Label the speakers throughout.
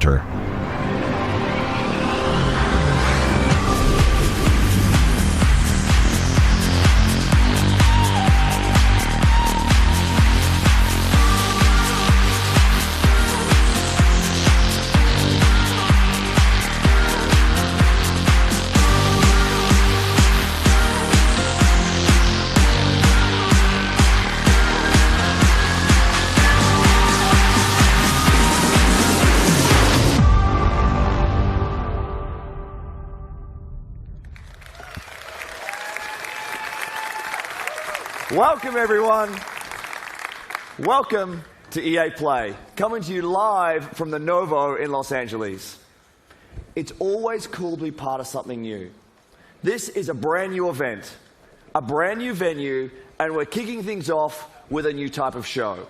Speaker 1: enter.
Speaker 2: Welcome, everyone. Welcome to EA Play, coming to you live from the Novo in Los Angeles. It's always cool to be part of something new. This is a brand new event, a brand new venue, and we're kicking things off with a new type of show.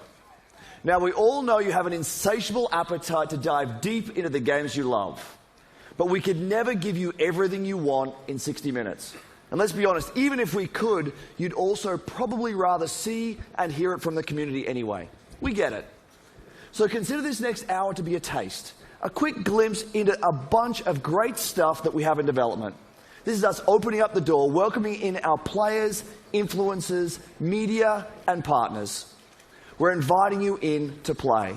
Speaker 2: Now, we all know you have an insatiable appetite to dive deep into the games you love, but we could never give you everything you want in 60 minutes. And let's be honest, even if we could, you'd also probably rather see and hear it from the community anyway. We get it. So consider this next hour to be a taste, a quick glimpse into a bunch of great stuff that we have in development. This is us opening up the door, welcoming in our players, influencers, media, and partners. We're inviting you in to play.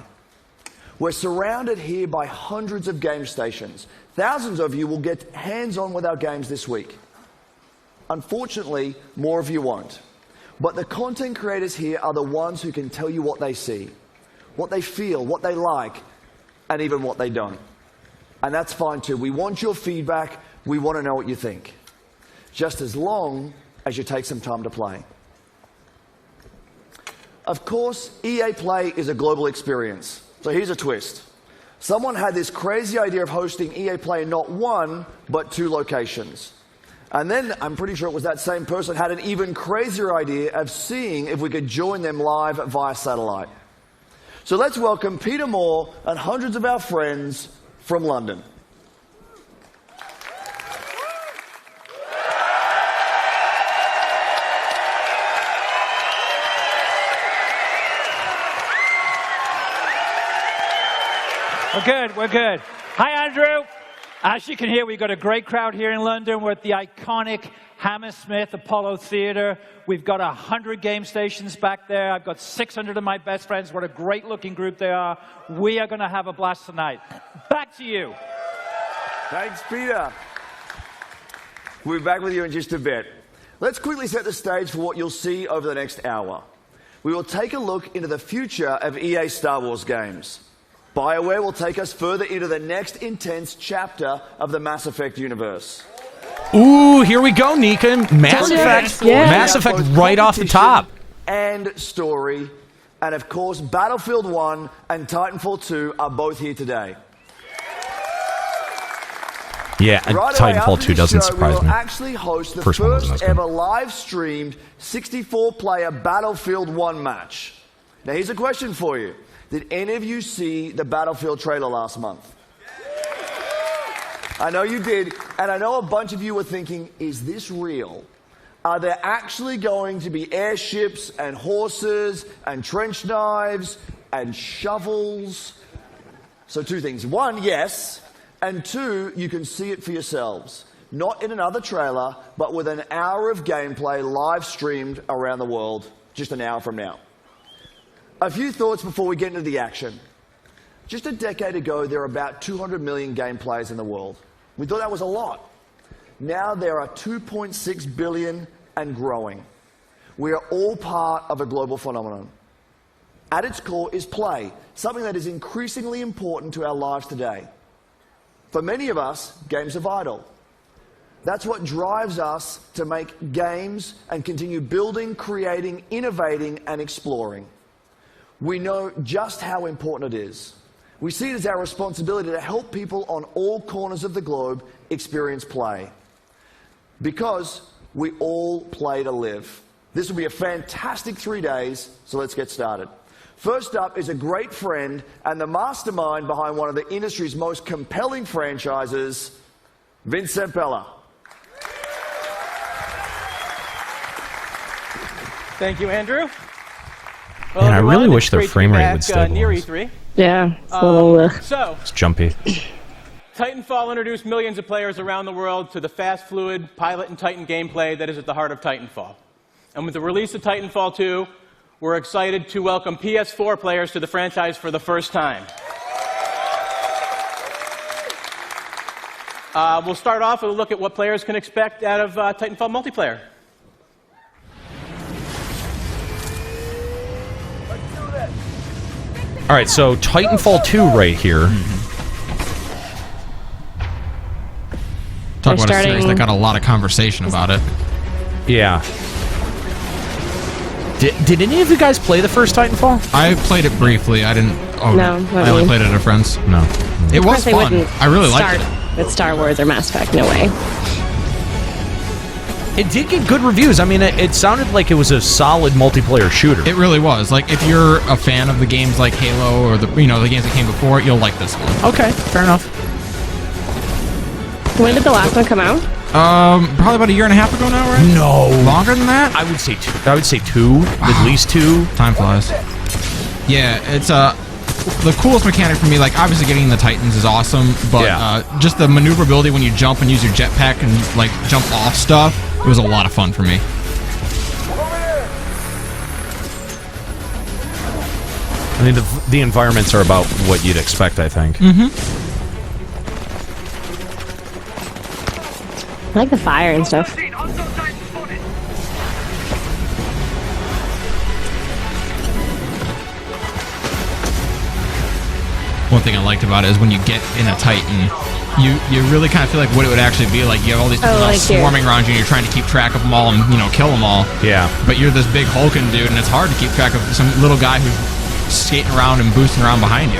Speaker 2: We're surrounded here by hundreds of game stations. Thousands of you will get hands-on with our games this week. Unfortunately, more of you won't. But the content creators here are the ones who can tell you what they see, what they feel, what they like, and even what they don't. And that's fine too. We want your feedback. We want to know what you think. Just as long as you take some time to play. Of course, EA Play is a global experience. So here's a twist. Someone had this crazy idea of hosting EA Play in not one, but 2 locations. And then, I'm pretty sure it was that same person had an even crazier idea of seeing if we could join them live via satellite. So let's welcome Peter Moore and hundreds of our friends from London.
Speaker 3: We're good, we're good. Hi, Andrew. As you can hear, we've got a great crowd here in London. We're at the iconic Hammersmith Apollo Theater. We've got 100 game stations back there. I've got 600 of my best friends. What a great-looking group they are. We are going to have a blast tonight. Back to you.
Speaker 2: Thanks, Peter. We'll be back with you in just a bit. Let's quickly set the stage for what you'll see over the next hour. We will take a look into the future of EA Star Wars games. BioWare will take us further into the next intense chapter of the Mass Effect universe.
Speaker 1: Ooh, here we go, Nika. Mass Effect.
Speaker 4: Yeah.
Speaker 1: Mass Effect right off the top.
Speaker 2: And story. And of course, Battlefield 1 and Titanfall 2 are both here today.
Speaker 1: Yeah, and
Speaker 2: Right
Speaker 1: Titanfall 2 doesn't surprise me.
Speaker 2: We'll actually host the
Speaker 1: First one wasn't as
Speaker 2: first
Speaker 1: good.
Speaker 2: ever live-streamed 64-player Battlefield 1 match. Now, here's a question for you. Did any of you see the Battlefield trailer last month? I know you did, and I know a bunch of you were thinking, is this real? Are there actually going to be airships and horses and trench knives and shovels? So 2 things. 1, yes, and 2, you can see it for yourselves. Not in another trailer, but with an hour of gameplay live streamed around the world just an hour from now. A few thoughts before we get into the action. Just a decade ago, there were about 200 million game players in the world. We thought that was a lot. Now there are 2.6 billion and growing. We are all part of a global phenomenon. At its core is play, something that is increasingly important to our lives today. For many of us, games are vital. That's what drives us to make games and continue building, creating, innovating, and exploring. We know just how important it is. We see it as our responsibility to help people on all corners of the globe experience play. Because we all play to live. This will be a fantastic 3 days, so let's get started. First up is a great friend and the mastermind behind one of the industry's most compelling franchises, Vince Zampella.
Speaker 4: Thank you, Andrew. Well,
Speaker 1: Man, I
Speaker 4: everyone,
Speaker 1: really
Speaker 4: it's
Speaker 1: wish their
Speaker 4: great to
Speaker 1: frame
Speaker 4: be
Speaker 1: rate
Speaker 4: back,
Speaker 1: would stabilize.
Speaker 4: near E3.
Speaker 5: Yeah, it's a little.
Speaker 4: So,
Speaker 1: It's jumpy.
Speaker 4: Titanfall introduced millions of players around the world to the fast, fluid pilot and Titan gameplay that is at the heart of Titanfall. And with the release of Titanfall 2, we're excited to welcome PS4 players to the franchise for the first time. We'll start off with a look at what players can expect out of Titanfall multiplayer.
Speaker 1: All right, so Titanfall 2 right here.
Speaker 6: Talk about a
Speaker 5: starting-
Speaker 6: series that got a lot of conversation about it.
Speaker 1: Yeah. Did any of you guys play the first Titanfall?
Speaker 6: I played it briefly. I didn't. Oh,
Speaker 5: No, not
Speaker 6: I only
Speaker 5: me.
Speaker 6: played it at a friend's.
Speaker 1: No.
Speaker 6: It
Speaker 5: Of
Speaker 6: was
Speaker 5: course they
Speaker 6: fun.
Speaker 5: wouldn't
Speaker 6: I really liked
Speaker 5: start
Speaker 6: it.
Speaker 5: with Star Wars or Mass Effect. No way.
Speaker 1: It did get good reviews. I mean, it sounded like it was a solid multiplayer shooter.
Speaker 6: It really was. Like, if you're a fan of the games like Halo or the the games that came before, you'll like this one.
Speaker 1: Okay, fair enough.
Speaker 5: When did the last one come out?
Speaker 6: Probably about a year and a half ago now, right?
Speaker 1: No.
Speaker 6: Longer than that?
Speaker 1: I would say two. I would say two. At least two.
Speaker 6: Time flies. Yeah, it's the coolest mechanic for me. Like, obviously getting the Titans is awesome, but
Speaker 1: Yeah.
Speaker 6: just the maneuverability when you jump and use your jetpack and like jump off stuff, it was a lot of fun for me.
Speaker 1: I mean, the environments are about what you'd expect, I think.
Speaker 5: I like the fire and stuff.
Speaker 6: One thing I liked about it is when you get in a Titan, you really kind of feel like what it would actually be like. You have all these people all
Speaker 5: like here.
Speaker 6: swarming around you, and you're trying to keep track of them all and kill them all.
Speaker 1: Yeah.
Speaker 6: But you're this big hulking dude, and it's hard to keep track of some little guy who's skating around and boosting around behind you.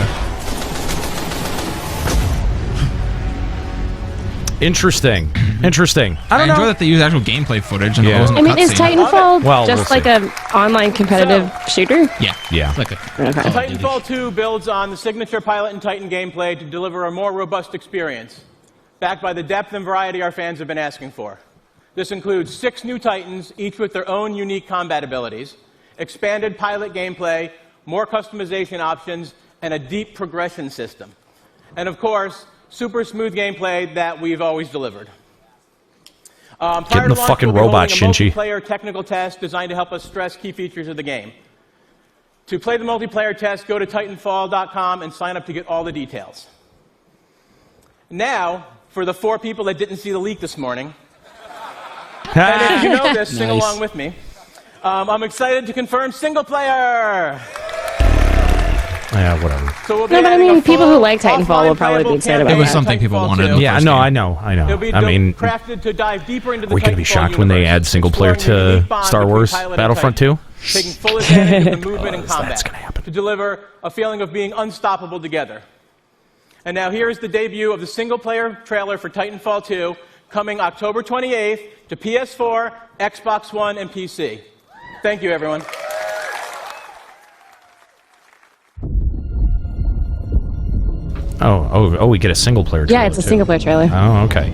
Speaker 1: Interesting. Interesting. I
Speaker 6: I
Speaker 1: don't
Speaker 6: enjoy
Speaker 1: know.
Speaker 6: that they use actual gameplay footage and
Speaker 1: Yeah.
Speaker 6: it wasn't
Speaker 5: I mean, is
Speaker 6: cutscene.
Speaker 5: Titanfall
Speaker 1: Well,
Speaker 5: just
Speaker 1: we'll
Speaker 5: like
Speaker 1: see.
Speaker 5: a online competitive shooter?
Speaker 6: Yeah.
Speaker 1: Yeah.
Speaker 6: Like a,
Speaker 5: Okay.
Speaker 4: Titanfall 2 builds on the signature pilot and Titan gameplay to deliver a more robust experience, backed by the depth and variety our fans have been asking for. This includes 6 new Titans, each with their own unique combat abilities, expanded pilot gameplay, more customization options, and a deep progression system. And of course, super smooth gameplay that we've always delivered. Prior
Speaker 1: Get in
Speaker 4: to
Speaker 1: the
Speaker 4: launch,
Speaker 1: fucking
Speaker 4: we'll be
Speaker 1: robot,
Speaker 4: holding a
Speaker 1: Shinji.
Speaker 4: multiplayer technical test designed to help us stress key features of the game. To play the multiplayer test, go to Titanfall.com and sign up to get all the details. Now, for the 4 people that didn't see the leak this morning, and if you know this, sing
Speaker 6: Nice.
Speaker 4: along with me. I'm excited to confirm single player.
Speaker 1: Yeah, whatever.
Speaker 4: So we'll be
Speaker 5: No, but I
Speaker 4: adding a
Speaker 5: mean, people
Speaker 4: full
Speaker 5: who like Titanfall will
Speaker 4: offline
Speaker 5: probably be
Speaker 4: playable
Speaker 5: excited about
Speaker 4: campaign
Speaker 6: It was
Speaker 4: to
Speaker 6: something people
Speaker 4: Titanfall
Speaker 6: wanted
Speaker 4: 2.
Speaker 6: in the
Speaker 1: Yeah,
Speaker 6: first
Speaker 1: no,
Speaker 6: game.
Speaker 1: I know.
Speaker 4: It'll be
Speaker 1: I mean,
Speaker 4: crafted to dive deeper into the
Speaker 1: are we going to be
Speaker 4: Titanfall
Speaker 1: shocked when they
Speaker 4: universe,
Speaker 1: add single player
Speaker 4: exploring the
Speaker 1: to
Speaker 4: unique bond
Speaker 1: Star
Speaker 4: between
Speaker 1: Wars
Speaker 4: pilot and
Speaker 1: Battlefront
Speaker 4: Titan,
Speaker 1: 2?
Speaker 4: taking full advantage of the movement and
Speaker 1: Because that's
Speaker 4: combat
Speaker 1: gonna happen.
Speaker 4: to deliver a feeling of being unstoppable together. And now here's the debut of the single-player trailer for Titanfall 2, coming October 28th to PS4, Xbox One, and PC. Thank you, everyone.
Speaker 1: Oh, we get a single player trailer.
Speaker 5: Yeah, it's a
Speaker 1: too.
Speaker 5: single player trailer.
Speaker 1: Oh, okay.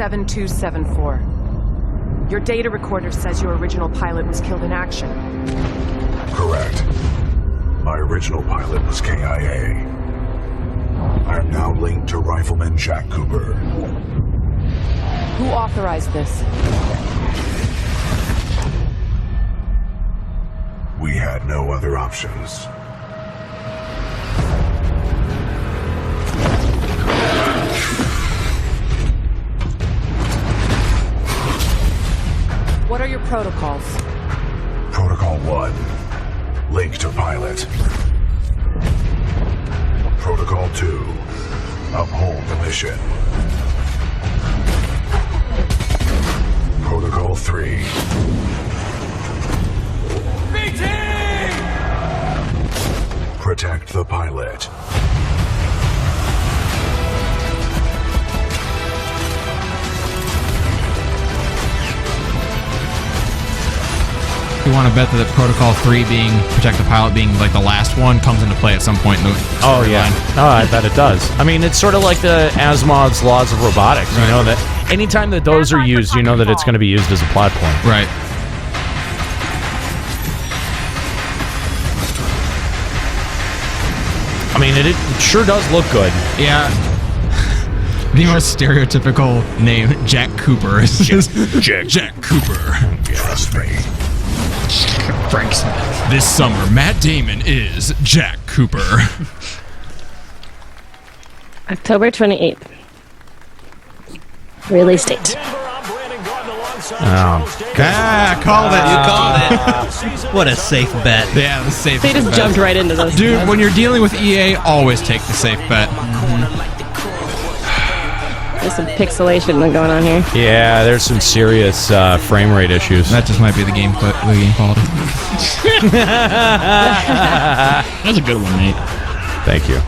Speaker 7: BT-7274. Your data recorder says your original pilot was killed in action.
Speaker 8: Correct. My original pilot was KIA. I am now linked to Rifleman Jack Cooper.
Speaker 7: Who authorized this?
Speaker 8: We had no other options.
Speaker 7: What are your protocols?
Speaker 8: Protocol 1. Link to pilot. Protocol 2. Uphold the mission. Protocol 3. Protect the pilot.
Speaker 6: we want to bet that Protocol 3 being Protect the Pilot being like the last one comes into play at some point in the
Speaker 1: Oh, yeah.
Speaker 6: storyline.
Speaker 1: Oh, I bet it does. I mean, it's sort of like the Asimov's laws of robotics. You know that anytime that those are used, you know that it's going to be used as a plot point.
Speaker 6: Right.
Speaker 1: I mean, it sure does look good.
Speaker 6: Yeah. The most stereotypical name, Jack Cooper. Is just Jack Cooper.
Speaker 8: Trust me.
Speaker 6: Frank Smith. This summer, Matt Damon is Jack Cooper.
Speaker 5: October 28th. Release date.
Speaker 6: Called it.
Speaker 9: You called it. What a safe bet.
Speaker 6: Yeah, the safe
Speaker 5: They just
Speaker 6: bet.
Speaker 5: jumped right into this.
Speaker 6: Dude, when you're dealing with EA, always take the safe bet.
Speaker 5: There's some pixelation going on here.
Speaker 1: Yeah, there's some serious frame rate issues.
Speaker 6: That just might be the game quality.
Speaker 9: That's a good one, Nate.
Speaker 1: Thank you.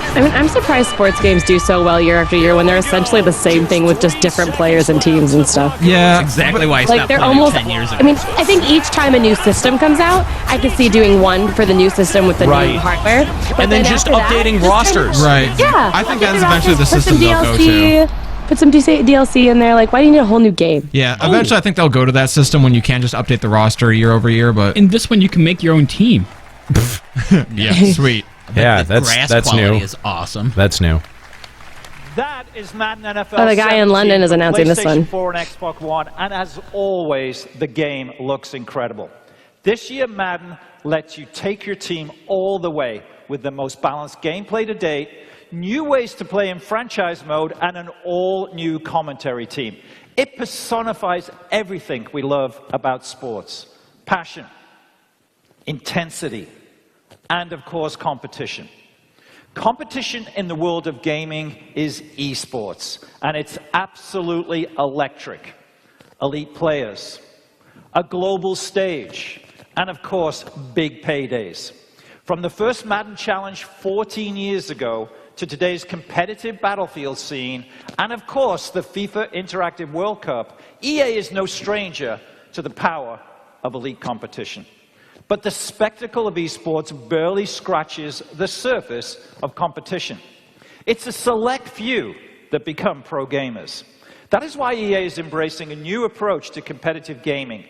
Speaker 5: I mean, I'm surprised sports games do so well year after year when they're essentially the same thing with just different players and teams and stuff.
Speaker 6: Yeah.
Speaker 9: Exactly why I
Speaker 5: Like
Speaker 9: stopped
Speaker 5: they're
Speaker 9: playing
Speaker 5: almost.
Speaker 9: 10 years ago.
Speaker 5: I mean, I think each time a new system comes out, I can see doing one for the new system with the new hardware, but
Speaker 1: And then just
Speaker 5: after that,
Speaker 1: updating
Speaker 5: just
Speaker 1: rosters.
Speaker 6: Right.
Speaker 5: Yeah,
Speaker 6: I think
Speaker 5: update
Speaker 6: that's
Speaker 5: the
Speaker 6: eventually the
Speaker 5: rosters,
Speaker 6: system they'll go to.
Speaker 5: Put some DLC in there. Like, why do you need a whole new game?
Speaker 6: Yeah, eventually I think they'll go to that system when you can just update the roster year over year, but...
Speaker 9: In this one, you can make your own team.
Speaker 6: yeah, sweet.
Speaker 1: Yeah,
Speaker 9: The
Speaker 1: that's
Speaker 9: quality
Speaker 1: new.
Speaker 9: is awesome.
Speaker 1: That's new.
Speaker 3: That is Madden NFL.
Speaker 5: Oh, the guy in
Speaker 3: 17
Speaker 5: London is
Speaker 3: for
Speaker 5: announcing this one.
Speaker 3: PlayStation 4 and Xbox One, and as always, the game looks incredible. This year, Madden lets you take your team all the way with the most balanced gameplay to date, new ways to play in franchise mode, and an all-new commentary team. It personifies everything we love about sports: passion, intensity, and of course, competition. Competition in the world of gaming is esports, and it's absolutely electric. Elite players, a global stage, and of course, big paydays. From the first Madden Challenge 14 years ago to today's competitive Battlefield scene, and of course, the FIFA Interactive World Cup, EA is no stranger to the power of elite competition. But the spectacle of esports barely scratches the surface of competition. It's a select few that become pro gamers. That is why EA is embracing a new approach to competitive gaming.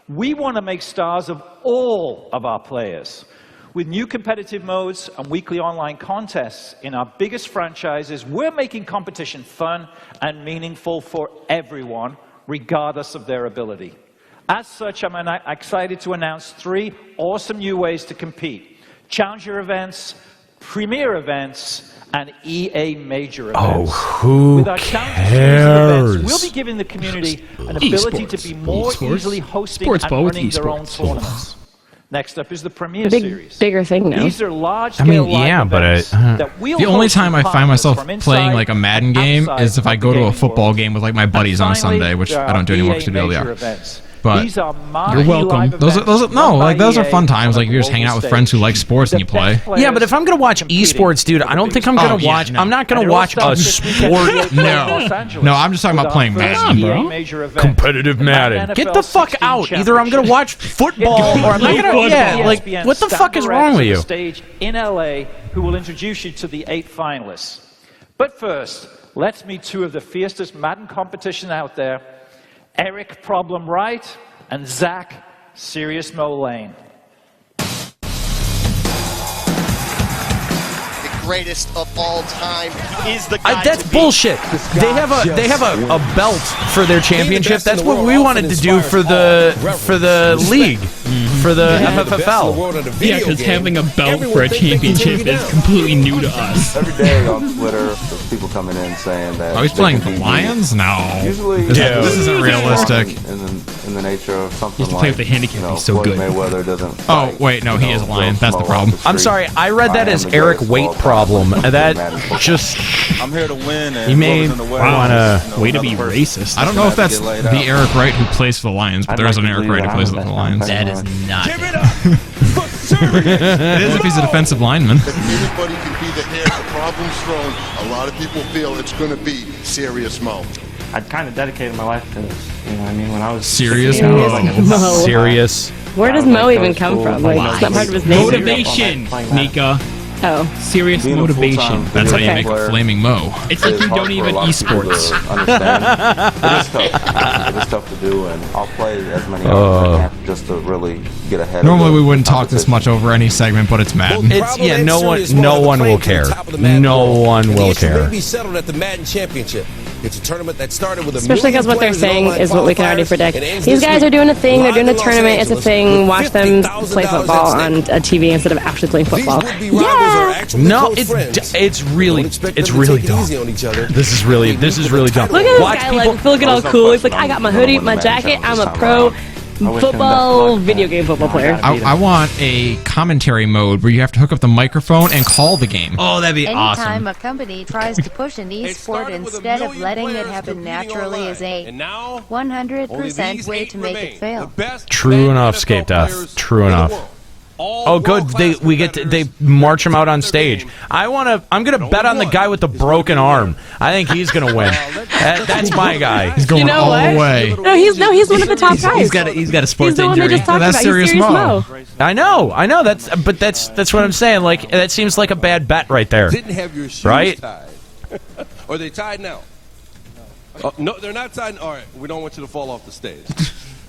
Speaker 3: We want to make stars of all of our players. With new competitive modes and weekly online contests in our biggest franchises, we're making competition fun and meaningful for everyone, regardless of their ability. As such, I'm excited to announce 3 awesome new ways to compete: Challenger events, Premier events, and EA Major events.
Speaker 1: Oh, who
Speaker 3: With our Challenger series of
Speaker 1: cares?
Speaker 3: events, we'll be giving the community an ability to be more easily hosting
Speaker 9: Sports
Speaker 3: and
Speaker 9: ball with
Speaker 3: running their own
Speaker 9: esports.
Speaker 3: tournaments. Next up is the Premier
Speaker 5: Big,
Speaker 3: series.
Speaker 5: bigger thing now.
Speaker 3: These are large-scale live
Speaker 1: yeah, but
Speaker 3: events
Speaker 1: I-
Speaker 3: that we'll
Speaker 6: The only
Speaker 3: host
Speaker 6: time
Speaker 3: with
Speaker 6: I find
Speaker 3: partners
Speaker 6: myself
Speaker 3: from inside
Speaker 6: playing like a Madden
Speaker 3: and
Speaker 6: game
Speaker 3: outside
Speaker 6: is if I
Speaker 3: of
Speaker 6: go
Speaker 3: the
Speaker 6: to a
Speaker 3: gaming
Speaker 6: football
Speaker 3: world.
Speaker 6: game with like my buddies on
Speaker 3: And finally,
Speaker 6: Sunday, which
Speaker 3: there
Speaker 6: I don't do
Speaker 3: are
Speaker 6: anymore
Speaker 3: EA
Speaker 6: because of
Speaker 3: major
Speaker 6: yeah.
Speaker 3: events.
Speaker 6: But
Speaker 3: These are
Speaker 9: You're welcome.
Speaker 6: those are no, like those are fun times. Like you're just hanging out with friends who like sports and you play.
Speaker 1: Yeah, but if I'm gonna watch esports, dude, I don't think I'm gonna watch.
Speaker 6: no.
Speaker 1: I'm not gonna watch a sport.
Speaker 6: No, I'm just talking about playing Madden, bro.
Speaker 1: Competitive Madden. Get the fuck out. Either I'm gonna watch football or I'm not gonna. Yeah, like what the fuck is wrong with you?
Speaker 3: Stage in LA, who will introduce you to the 8 finalists. But first, let's meet 2 of the fiercest Madden competition out there: Eric Problem Right and Zach Serious Mo Lane.
Speaker 10: Greatest of all time is the guy
Speaker 1: That's
Speaker 10: to beat.
Speaker 1: bullshit. They have a belt for their championship. That's what we wanted to do for the league, for the FFFL.
Speaker 9: Yeah, because having a belt for a championship is completely new to us.
Speaker 11: Every day on Twitter, there's people coming in saying that.
Speaker 6: Oh, he's playing the Lions? No.
Speaker 11: Usually,
Speaker 6: this isn't realistic.
Speaker 11: In the nature of something
Speaker 9: He used to play
Speaker 11: like,
Speaker 9: with the handicap,
Speaker 11: you know,
Speaker 9: he's so
Speaker 11: Floyd
Speaker 9: good.
Speaker 11: Mayweather doesn't.
Speaker 6: Oh,
Speaker 11: fight,
Speaker 6: wait, no,
Speaker 11: you
Speaker 6: he
Speaker 11: know,
Speaker 6: is a Lion.
Speaker 11: Joe
Speaker 6: That's the
Speaker 11: Schmo
Speaker 6: problem.
Speaker 11: off the
Speaker 1: I'm
Speaker 11: street.
Speaker 1: sorry, I read that
Speaker 11: I am
Speaker 1: as
Speaker 11: the
Speaker 1: Eric
Speaker 11: greatest
Speaker 1: weight
Speaker 11: of all time.
Speaker 1: problem. That
Speaker 11: Madden
Speaker 1: just
Speaker 11: I'm here to win. And
Speaker 1: he may
Speaker 11: whoever's in the way,
Speaker 1: wanna.
Speaker 11: you know,
Speaker 9: Way to be
Speaker 11: another person.
Speaker 9: racist.
Speaker 6: I don't know if that's
Speaker 11: Get laid
Speaker 6: the
Speaker 11: out.
Speaker 6: Eric Wright who plays for the Lions, but
Speaker 11: I'd
Speaker 6: there is
Speaker 11: like
Speaker 6: an
Speaker 11: to
Speaker 6: Eric
Speaker 11: believe
Speaker 6: Wright who
Speaker 11: that
Speaker 6: plays
Speaker 11: I'm
Speaker 6: for the
Speaker 11: the
Speaker 6: Lions.
Speaker 11: best
Speaker 9: That is not.
Speaker 6: It is if he's a defensive lineman.
Speaker 10: Anybody can be the head of problems thrown. A lot of people feel it's going to be Serious Mo.
Speaker 12: I'd kind of dedicated my life to this. You know what I mean? When I was
Speaker 6: Serious?
Speaker 12: 16, I was like,
Speaker 5: Mo.
Speaker 1: Serious.
Speaker 5: Where does Mo even come from? Like, it's not part of his name.
Speaker 9: Motivation, Nika.
Speaker 5: Oh.
Speaker 9: Serious
Speaker 11: Being a
Speaker 9: motivation.
Speaker 11: full-time
Speaker 6: That's how you
Speaker 11: video
Speaker 6: make a
Speaker 11: player
Speaker 6: flaming Mo.
Speaker 9: It's like
Speaker 11: is
Speaker 9: you
Speaker 11: hard
Speaker 9: don't
Speaker 11: for a
Speaker 9: even
Speaker 11: lot of people to
Speaker 9: esports.
Speaker 11: understand. It is tough. It is tough to do, and I'll play as many hours as I can just to really get ahead.
Speaker 6: Normally
Speaker 11: of the
Speaker 6: we wouldn't talk this
Speaker 11: competition.
Speaker 6: much over any segment, but it's Madden.
Speaker 1: It's no one will care. No one will care.
Speaker 13: Be settled at the Madden Championship. It's a tournament that started with
Speaker 5: Especially because what they're saying is what we can already predict. These guys are doing a thing. They're doing a tournament. It's a thing. Watch them play football on a TV instead of actually playing football. Yeah.
Speaker 1: No, it's really dumb. This is really dumb.
Speaker 5: Look at this guy, like, looking all cool. He's like, I got my hoodie, my jacket. I'm a pro football, video game football player.
Speaker 6: I want a commentary mode where you have to hook up the microphone and call the game.
Speaker 9: Oh, that'd be
Speaker 14: Anytime a company tries to push an esport instead of letting it happen naturally is a 100% way to make it fail.
Speaker 1: True enough, Scape Death. True enough. Oh, good. They march him out on stage. I'm gonna bet on the guy with the broken arm. I think he's gonna win. That's my guy.
Speaker 6: He's going all the way.
Speaker 5: No, he's one of the top guys.
Speaker 9: He's got a sports
Speaker 5: He's the one they
Speaker 9: injury.
Speaker 5: just talked
Speaker 6: That's
Speaker 5: about.
Speaker 6: serious
Speaker 5: He's
Speaker 6: Mo.
Speaker 1: I know. That's what I'm saying. Like, that seems like a bad bet right there.
Speaker 13: Didn't have your shoes
Speaker 1: Right?
Speaker 13: tied. Are they tied now? No, they're not tied. All right, we don't want you to fall off the stage.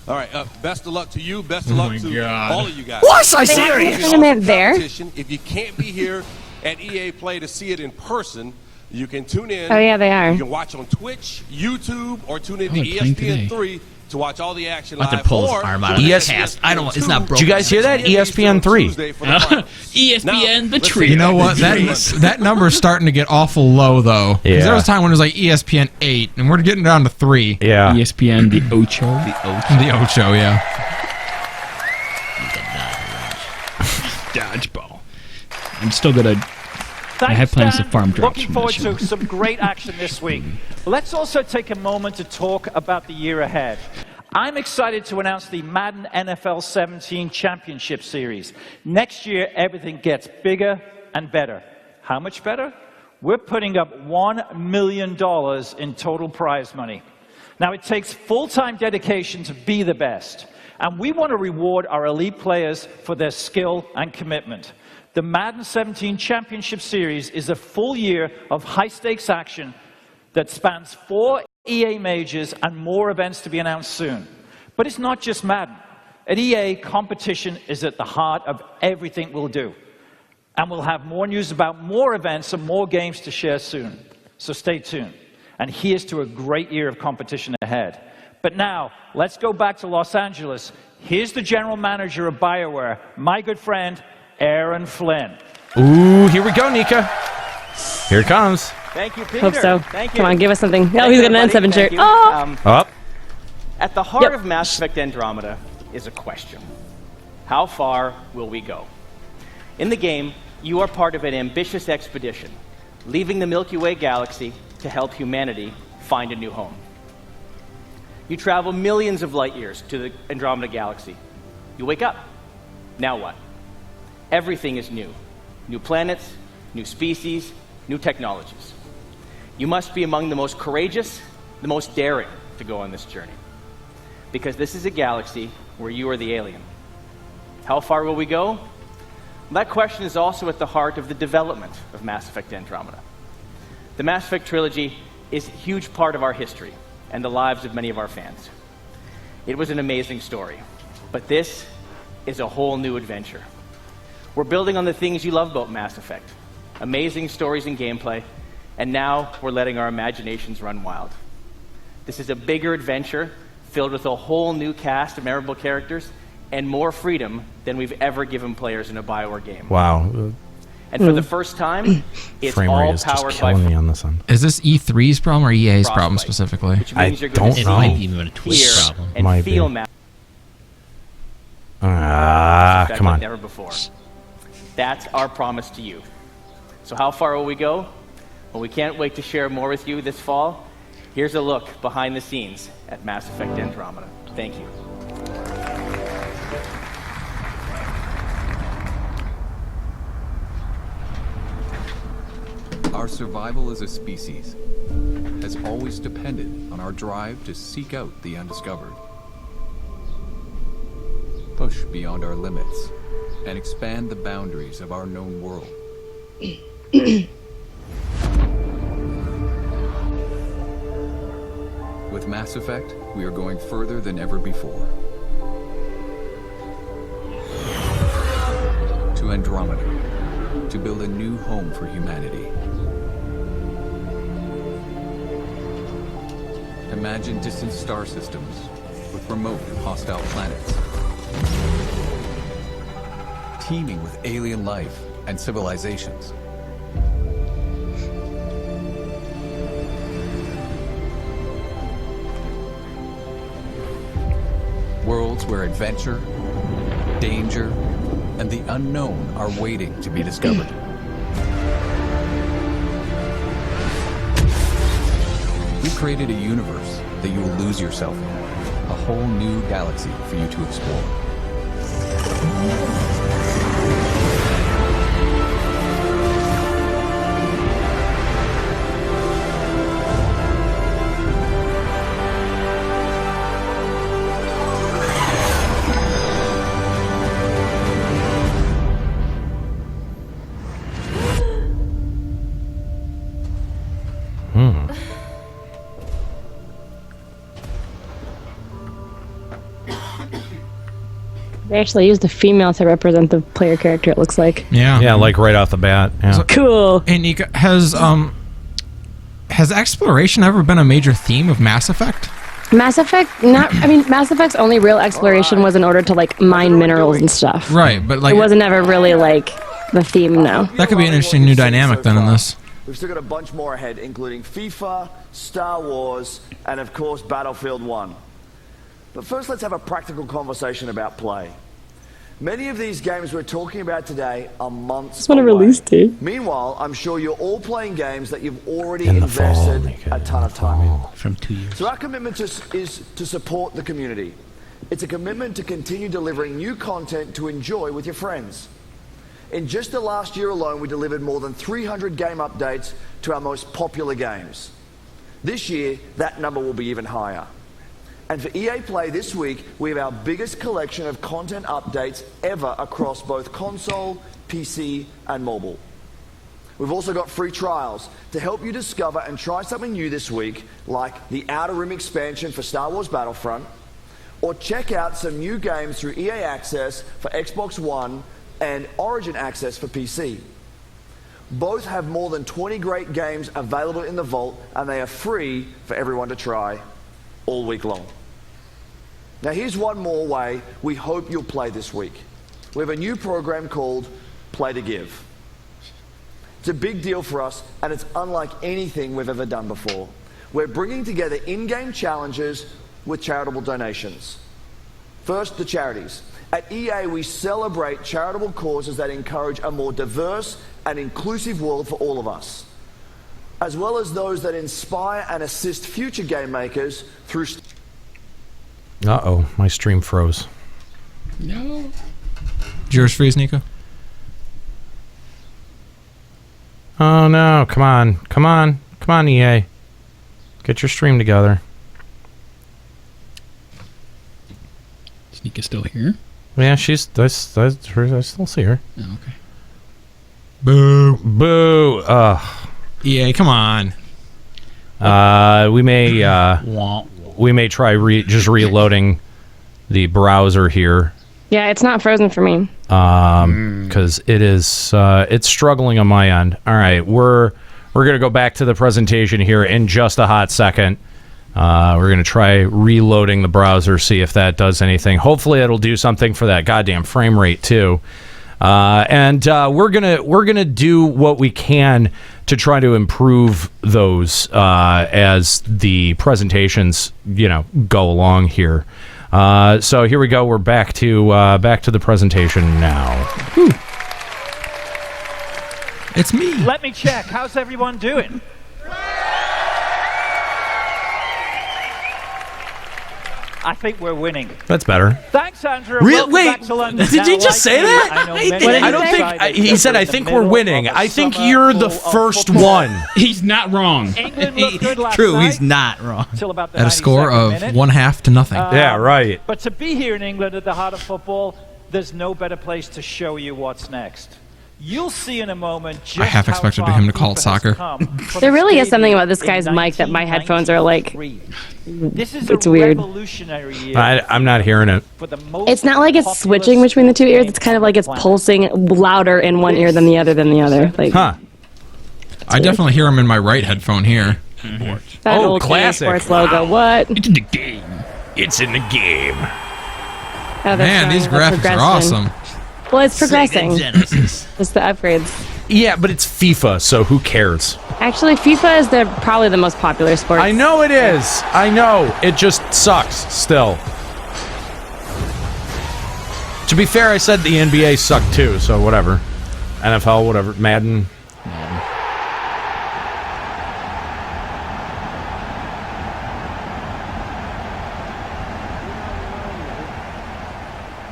Speaker 13: All right, best of luck to you. Best of luck to all of you guys.
Speaker 5: Was I serious? There.
Speaker 13: If you can't be here at EA Play to see it in person, you can tune in.
Speaker 5: Oh, yeah, they are.
Speaker 13: You can watch on Twitch, YouTube, or tune in to ESPN 3 to watch all the action
Speaker 9: I have
Speaker 13: live.
Speaker 9: to pull his
Speaker 13: or
Speaker 9: arm out of the cast. I don't. It's not broken.
Speaker 1: Did you guys hear that? ESPN 3.
Speaker 9: ESPN the tree.
Speaker 6: You know what? That number is starting to get awful low, though. Because
Speaker 1: Yeah.
Speaker 6: there was a time when it was like ESPN 8, and we're getting down to 3.
Speaker 1: Yeah.
Speaker 9: ESPN the Ocho.
Speaker 6: The Ocho, yeah.
Speaker 9: Dodgeball. I'm still gonna. I have plans to farm drops.
Speaker 3: Looking forward to some great action this week. Let's also take a moment to talk about the year ahead. I'm excited to announce the Madden NFL 17 Championship Series. Next year, everything gets bigger and better. How much better? We're putting up $1 million in total prize money. Now, it takes full-time dedication to be the best, and we want to reward our elite players for their skill and commitment. The Madden 17 Championship Series is a full year of high-stakes action that spans 4 EA majors and more events to be announced soon. But it's not just Madden. At EA, competition is at the heart of everything we'll do. And we'll have more news about more events and more games to share soon. So stay tuned. And here's to a great year of competition ahead. But now, let's go back to Los Angeles. Here's the general manager of BioWare, my good friend, Aaron Flynn.
Speaker 1: Ooh, here we go, Nika. Here it comes.
Speaker 15: Thank you, Peter.
Speaker 5: Hope so.
Speaker 15: Thank you.
Speaker 5: Come on, give us something. Oh, he's got an N7 shirt. Oh!
Speaker 1: Up.
Speaker 15: At the heart of Mass Effect Andromeda is a question. How far will we go? In the game, you are part of an ambitious expedition, leaving the Milky Way galaxy to help humanity find a new home. You travel millions of light years to the Andromeda galaxy. You wake up. Now what? Everything is new. New planets, new species, new technologies. You must be among the most courageous, the most daring to go on this journey. Because this is a galaxy where you are the alien. How far will we go? That question is also at the heart of the development of Mass Effect Andromeda. The Mass Effect trilogy is a huge part of our history and the lives of many of our fans. It was an amazing story, but this is a whole new adventure. We're building on the things you love about Mass Effect, amazing stories and gameplay, and now we're letting our imaginations run wild. This is a bigger adventure filled with a whole new cast of memorable characters and more freedom than we've ever given players in a BioWare game.
Speaker 1: Wow.
Speaker 15: And for the first time, it's
Speaker 1: Frame rate
Speaker 15: all
Speaker 1: is just
Speaker 15: powered by
Speaker 1: killing me on this one.
Speaker 6: Is this E3's problem or EA's problem
Speaker 15: Frostbite,
Speaker 6: specifically?
Speaker 15: which means you're going
Speaker 1: don't
Speaker 15: to
Speaker 1: know.
Speaker 15: see,
Speaker 1: It might be
Speaker 9: even a Twitch
Speaker 15: hear,
Speaker 9: problem.
Speaker 15: and
Speaker 1: Might
Speaker 15: feel
Speaker 1: be.
Speaker 15: Mass
Speaker 1: Ah,
Speaker 15: Effect
Speaker 1: come
Speaker 15: like
Speaker 1: on.
Speaker 15: never before. That's our promise to you. So how far will we go? Well, we can't wait to share more with you this fall. Here's a look behind the scenes at Mass Effect Andromeda. Thank you.
Speaker 16: Our survival as a species has always depended on our drive to seek out the undiscovered, push beyond our limits, and expand the boundaries of our known world. With Mass Effect, we are going further than ever before. To Andromeda, to build a new home for humanity. Imagine distant star systems with remote and hostile planets, teeming with alien life and civilizations. Worlds where adventure, danger, and the unknown are waiting to be discovered. We created a universe that you will lose yourself in, a whole new galaxy for you to explore.
Speaker 5: They actually used a female to represent the player character, it looks like.
Speaker 1: Yeah, like right off the bat. Yeah.
Speaker 6: So,
Speaker 5: cool.
Speaker 6: Hey, Nika, has exploration ever been a major theme of Mass Effect?
Speaker 5: Mass Effect, Mass Effect's only real exploration was in order to, like, mine minerals and stuff.
Speaker 6: Right, but, like...
Speaker 5: It wasn't ever really, like, the theme, no.
Speaker 6: That could be an interesting new dynamic, then, in this.
Speaker 2: We've still got a bunch more ahead, including FIFA, Star Wars, and, of course, Battlefield 1. But first, let's have a practical conversation about play. Many of these games we're talking about today are months away.
Speaker 5: Release date.
Speaker 2: Meanwhile, I'm sure you're all playing games that you've already invested a ton of time in.
Speaker 9: From 2 years.
Speaker 2: So our commitment is to support the community. It's a commitment to continue delivering new content to enjoy with your friends. In just the last year alone, we delivered more than 300 game updates to our most popular games. This year, that number will be even higher. And for EA Play this week, we have our biggest collection of content updates ever across both console, PC, and mobile. We've also got free trials to help you discover and try something new this week, like the Outer Rim expansion for Star Wars Battlefront, or check out some new games through EA Access for Xbox One and Origin Access for PC. Both have more than 20 great games available in the vault, and they are free for everyone to try all week long. Now here's one more way we hope you'll play this week. We have a new program called Play to Give. It's a big deal for us, and it's unlike anything we've ever done before. We're bringing together in-game challenges with charitable donations. First, the charities. At EA, we celebrate charitable causes that encourage a more diverse and inclusive world for all of us, as well as those that inspire and assist future game makers through...
Speaker 1: Uh-oh, my stream froze.
Speaker 9: No.
Speaker 6: Did yours freeze, Nico?
Speaker 1: Oh, no. Come on. Come on. Come on, EA. Get your stream together.
Speaker 9: Is Nika still here?
Speaker 1: Yeah, I still see her.
Speaker 9: Oh, okay.
Speaker 1: Boo. Boo.
Speaker 6: EA, come on.
Speaker 1: We may try just reloading the browser here.
Speaker 5: Yeah, it's not frozen for me.
Speaker 1: Because it is it's struggling on my end. All right, we're gonna go back to the presentation here in just a hot second. We're gonna try reloading the browser, see if that does anything. Hopefully, it'll do something for that goddamn frame rate too. And we're gonna do what we can to try to improve those as the presentations go along here. So here we go. We're back to the presentation now. Whew.
Speaker 6: It's me.
Speaker 3: Let me check. How's everyone doing? I think we're winning.
Speaker 1: That's better.
Speaker 3: Thanks, Andrew.
Speaker 1: Wait,
Speaker 3: back to London.
Speaker 1: did you just say that?
Speaker 3: I
Speaker 1: don't think he said. I think we're winning. I think you're the first one.
Speaker 9: He's not wrong.
Speaker 3: England looked good last
Speaker 6: True,
Speaker 3: night,
Speaker 6: he's not wrong.
Speaker 3: till about the
Speaker 6: At a score
Speaker 3: 92nd
Speaker 6: of
Speaker 3: minute.
Speaker 6: 1-1 to nothing.
Speaker 1: Yeah, right.
Speaker 3: But to be here in England at the heart of football, there's no better place to show you what's next. You'll see in a moment just
Speaker 6: I half
Speaker 3: how
Speaker 6: expected
Speaker 3: far
Speaker 6: him to call it
Speaker 3: FIFA has
Speaker 6: soccer.
Speaker 3: come from
Speaker 5: There really is something
Speaker 3: stadium
Speaker 5: about this guy's
Speaker 3: in
Speaker 5: mic that my headphones are like.
Speaker 3: 1993. This is
Speaker 5: It's
Speaker 3: a
Speaker 5: weird.
Speaker 3: revolutionary year
Speaker 1: I'm not hearing it.
Speaker 3: for the most
Speaker 5: It's not like it's switching between the two ears. It's kind of like it's pulsing louder in one ear than the other than the other. Like,
Speaker 1: Huh.
Speaker 6: I definitely hear him in my right headphone here.
Speaker 5: that
Speaker 1: Oh,
Speaker 5: old
Speaker 1: classic.
Speaker 5: Sports logo. What?
Speaker 9: It's in the game.
Speaker 1: It's in the game.
Speaker 5: Oh, that's
Speaker 6: Man,
Speaker 5: right,
Speaker 6: these
Speaker 5: the
Speaker 6: graphics are
Speaker 5: progression.
Speaker 6: awesome.
Speaker 5: Well, it's progressing. It's the upgrades.
Speaker 1: Yeah, but it's FIFA, so who cares?
Speaker 5: Actually, FIFA is probably the most popular sport.
Speaker 1: I know it is. I know. It just sucks still. To be fair, I said the NBA sucked too, so whatever. NFL, whatever. Madden.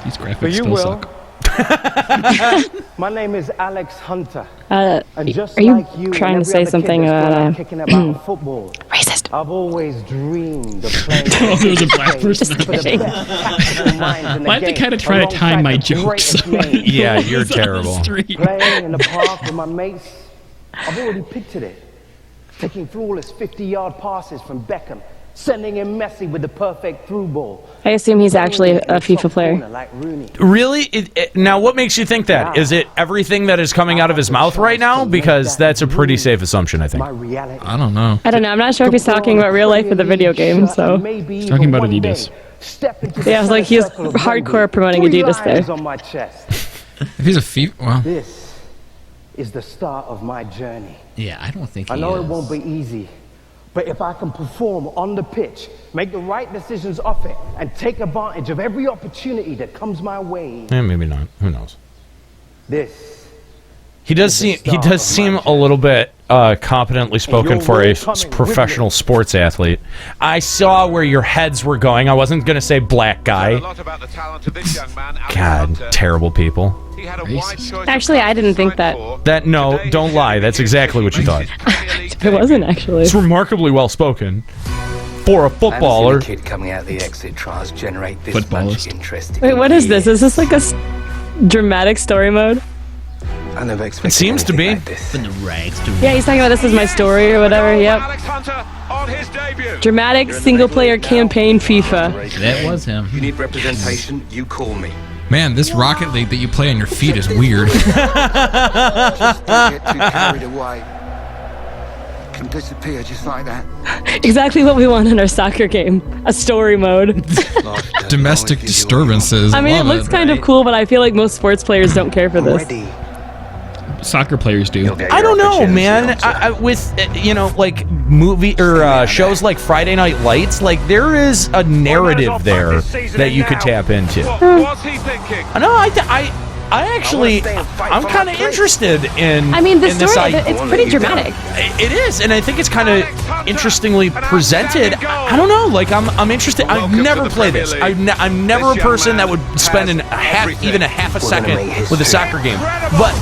Speaker 9: These graphics still suck.
Speaker 17: My name is Alex Hunter.
Speaker 5: Are
Speaker 17: And just
Speaker 5: you
Speaker 17: like you
Speaker 5: trying
Speaker 17: and
Speaker 5: to
Speaker 17: every
Speaker 5: say
Speaker 17: other
Speaker 5: something
Speaker 17: kid that's grown
Speaker 5: about
Speaker 17: up kicking about football?
Speaker 5: Racist.
Speaker 17: I've always dreamed of playing.
Speaker 9: Oh, there was a black person.
Speaker 17: for the
Speaker 5: kidding.
Speaker 17: best tactical minds in the
Speaker 9: Why have they
Speaker 17: game,
Speaker 9: kind of try to time
Speaker 17: alongside
Speaker 9: my
Speaker 17: the
Speaker 9: jokes?
Speaker 17: greatest names.
Speaker 1: Yeah, you're
Speaker 9: It's on the
Speaker 1: terrible.
Speaker 9: street.
Speaker 17: Playing in the park with my mates, I've already pictured it. Taking flawless 50-yard passes from Beckham, sending in Messi with the perfect through ball.
Speaker 5: I assume he's actually a FIFA player.
Speaker 17: Like Rooney.
Speaker 1: Really? Now, what makes you think that? Is it everything that is coming out of his mouth right now? Because that's a pretty safe assumption, I think.
Speaker 17: My reality.
Speaker 6: I don't know.
Speaker 5: I don't know. I'm not sure if he's talking about real life or the video game. So
Speaker 9: He's talking about Adidas.
Speaker 5: yeah, I was like, he's hardcore promoting Adidas there.
Speaker 17: On my chest.
Speaker 6: If he's a FIFA, well,
Speaker 17: This is the start of my journey.
Speaker 18: Yeah, I don't think
Speaker 17: I
Speaker 18: he
Speaker 17: know
Speaker 18: is.
Speaker 17: it won't be easy, but if I can perform on the pitch, make the right decisions off it, and take advantage of every opportunity that comes my way,
Speaker 1: Maybe not. Who knows?
Speaker 17: this
Speaker 1: He does seem a little bit competently spoken for a professional sports athlete. I saw where your heads were going. I wasn't going to say black guy. God, terrible people.
Speaker 5: Actually, I didn't think that.
Speaker 1: No, don't lie. That's exactly what you thought.
Speaker 5: It wasn't actually.
Speaker 1: It's remarkably well spoken for a footballer.
Speaker 18: Kid coming out the exit tries generate this much interest.
Speaker 5: Wait, what is this? Is this like a dramatic story mode?
Speaker 18: I never expected
Speaker 1: It seems to be.
Speaker 18: Like this. From the rags to
Speaker 5: Yeah, he's talking about this is my story or whatever. Yep. Dramatic single-player campaign FIFA.
Speaker 18: That was him. You need representation, you call me.
Speaker 6: man, this Rocket League that you play on your feet is weird.
Speaker 18: Just don't get too carried away. Can disappear just like that.
Speaker 5: Exactly what we want in our soccer game. A story mode.
Speaker 6: Domestic disturbances.
Speaker 5: I mean, it
Speaker 6: Love
Speaker 5: looks kind of cool, but I feel like most sports players don't care for this.
Speaker 9: Soccer players do.
Speaker 1: I don't know, man. With like movie or shows like Friday Night Lights, like there is a narrative there that you could tap into.
Speaker 19: What's he thinking?
Speaker 1: No, I actually, I'm kind of interested in.
Speaker 5: I mean, the
Speaker 1: in this
Speaker 5: story, it's pretty dramatic.
Speaker 1: It is, and I think it's kind of interestingly presented. I don't know, like I'm interested. I've never played this. I'm never a person that would spend even a half a second with a soccer game. But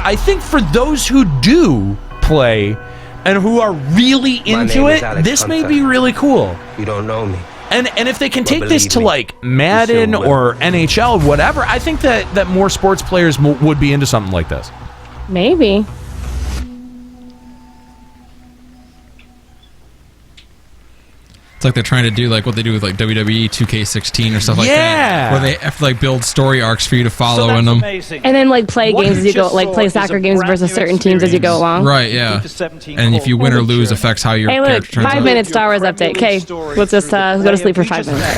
Speaker 1: I think for those who do play and who are really into it, this may be really cool.
Speaker 18: You don't know me.
Speaker 1: And if they can take this to like Madden or NHL, whatever, I think that more sports players would be into something like this.
Speaker 5: Maybe.
Speaker 6: It's like they're trying to do like what they do with like WWE 2K16 or stuff like
Speaker 1: Yeah.
Speaker 6: that, where they have to like build story arcs for you to follow in them.
Speaker 5: And then like play games as you go, like play soccer games versus certain teams as you go along.
Speaker 6: Right, yeah. And if you win or lose affects how your
Speaker 5: Hey, look,
Speaker 6: character turns out.
Speaker 5: 5-minute Star Wars update. Okay, let's just go to sleep for 5 minutes.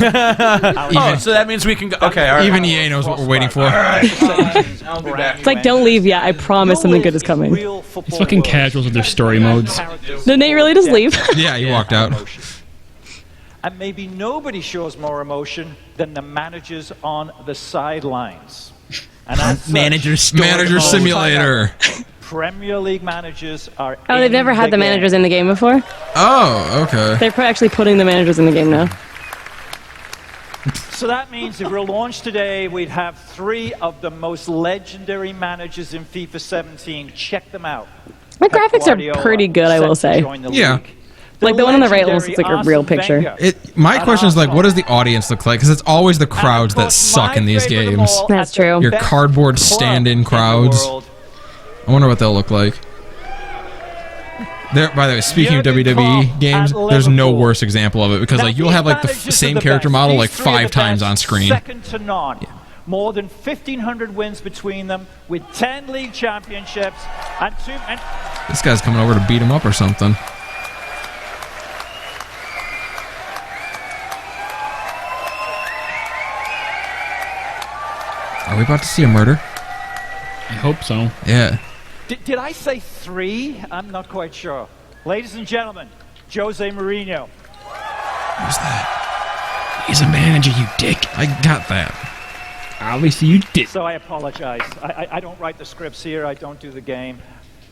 Speaker 1: Oh, so that means we can go. Okay, all right.
Speaker 6: Even EA knows what we're waiting for.
Speaker 5: It's like, don't leave yet. I promise something good is coming.
Speaker 9: These fucking casuals with their story modes.
Speaker 5: Did Nate really just leave?
Speaker 6: Yeah, he walked out.
Speaker 3: And maybe nobody shows more emotion than the managers on the sidelines. And as such,
Speaker 6: Manager Simulator.
Speaker 3: Premier League managers are.
Speaker 5: Oh, they've never had the managers in the game before?
Speaker 6: Oh, okay.
Speaker 5: They're actually putting the managers in the game now.
Speaker 3: So that means if we're launched today, we'd have 3 of the most legendary managers in FIFA 17. Check them out.
Speaker 5: The graphics are pretty good, I will say.
Speaker 6: Yeah.
Speaker 5: Like the one on the right looks like a real picture.
Speaker 6: My question is like, what does the audience look like? Because it's always the crowds that suck in these games.
Speaker 5: That's true.
Speaker 6: Your cardboard stand-in crowds. I wonder what they'll look like. There, by the way, speaking of WWE games, there's no worse example of it because like you'll have like the same character model like 5 times on screen.
Speaker 3: Second to none. More than 1,500 wins between them, with 10 league championships and 2.
Speaker 6: This guy's coming over to beat him up or something. Are we about to see a murder?
Speaker 9: I hope so.
Speaker 6: Yeah.
Speaker 3: Did I say 3? I'm not quite sure. Ladies and gentlemen, Jose Mourinho.
Speaker 6: Who's that?
Speaker 9: He's a manager, you dick.
Speaker 6: I got that.
Speaker 9: Obviously, you did.
Speaker 3: So I apologize. I don't write the scripts here. I don't do the game.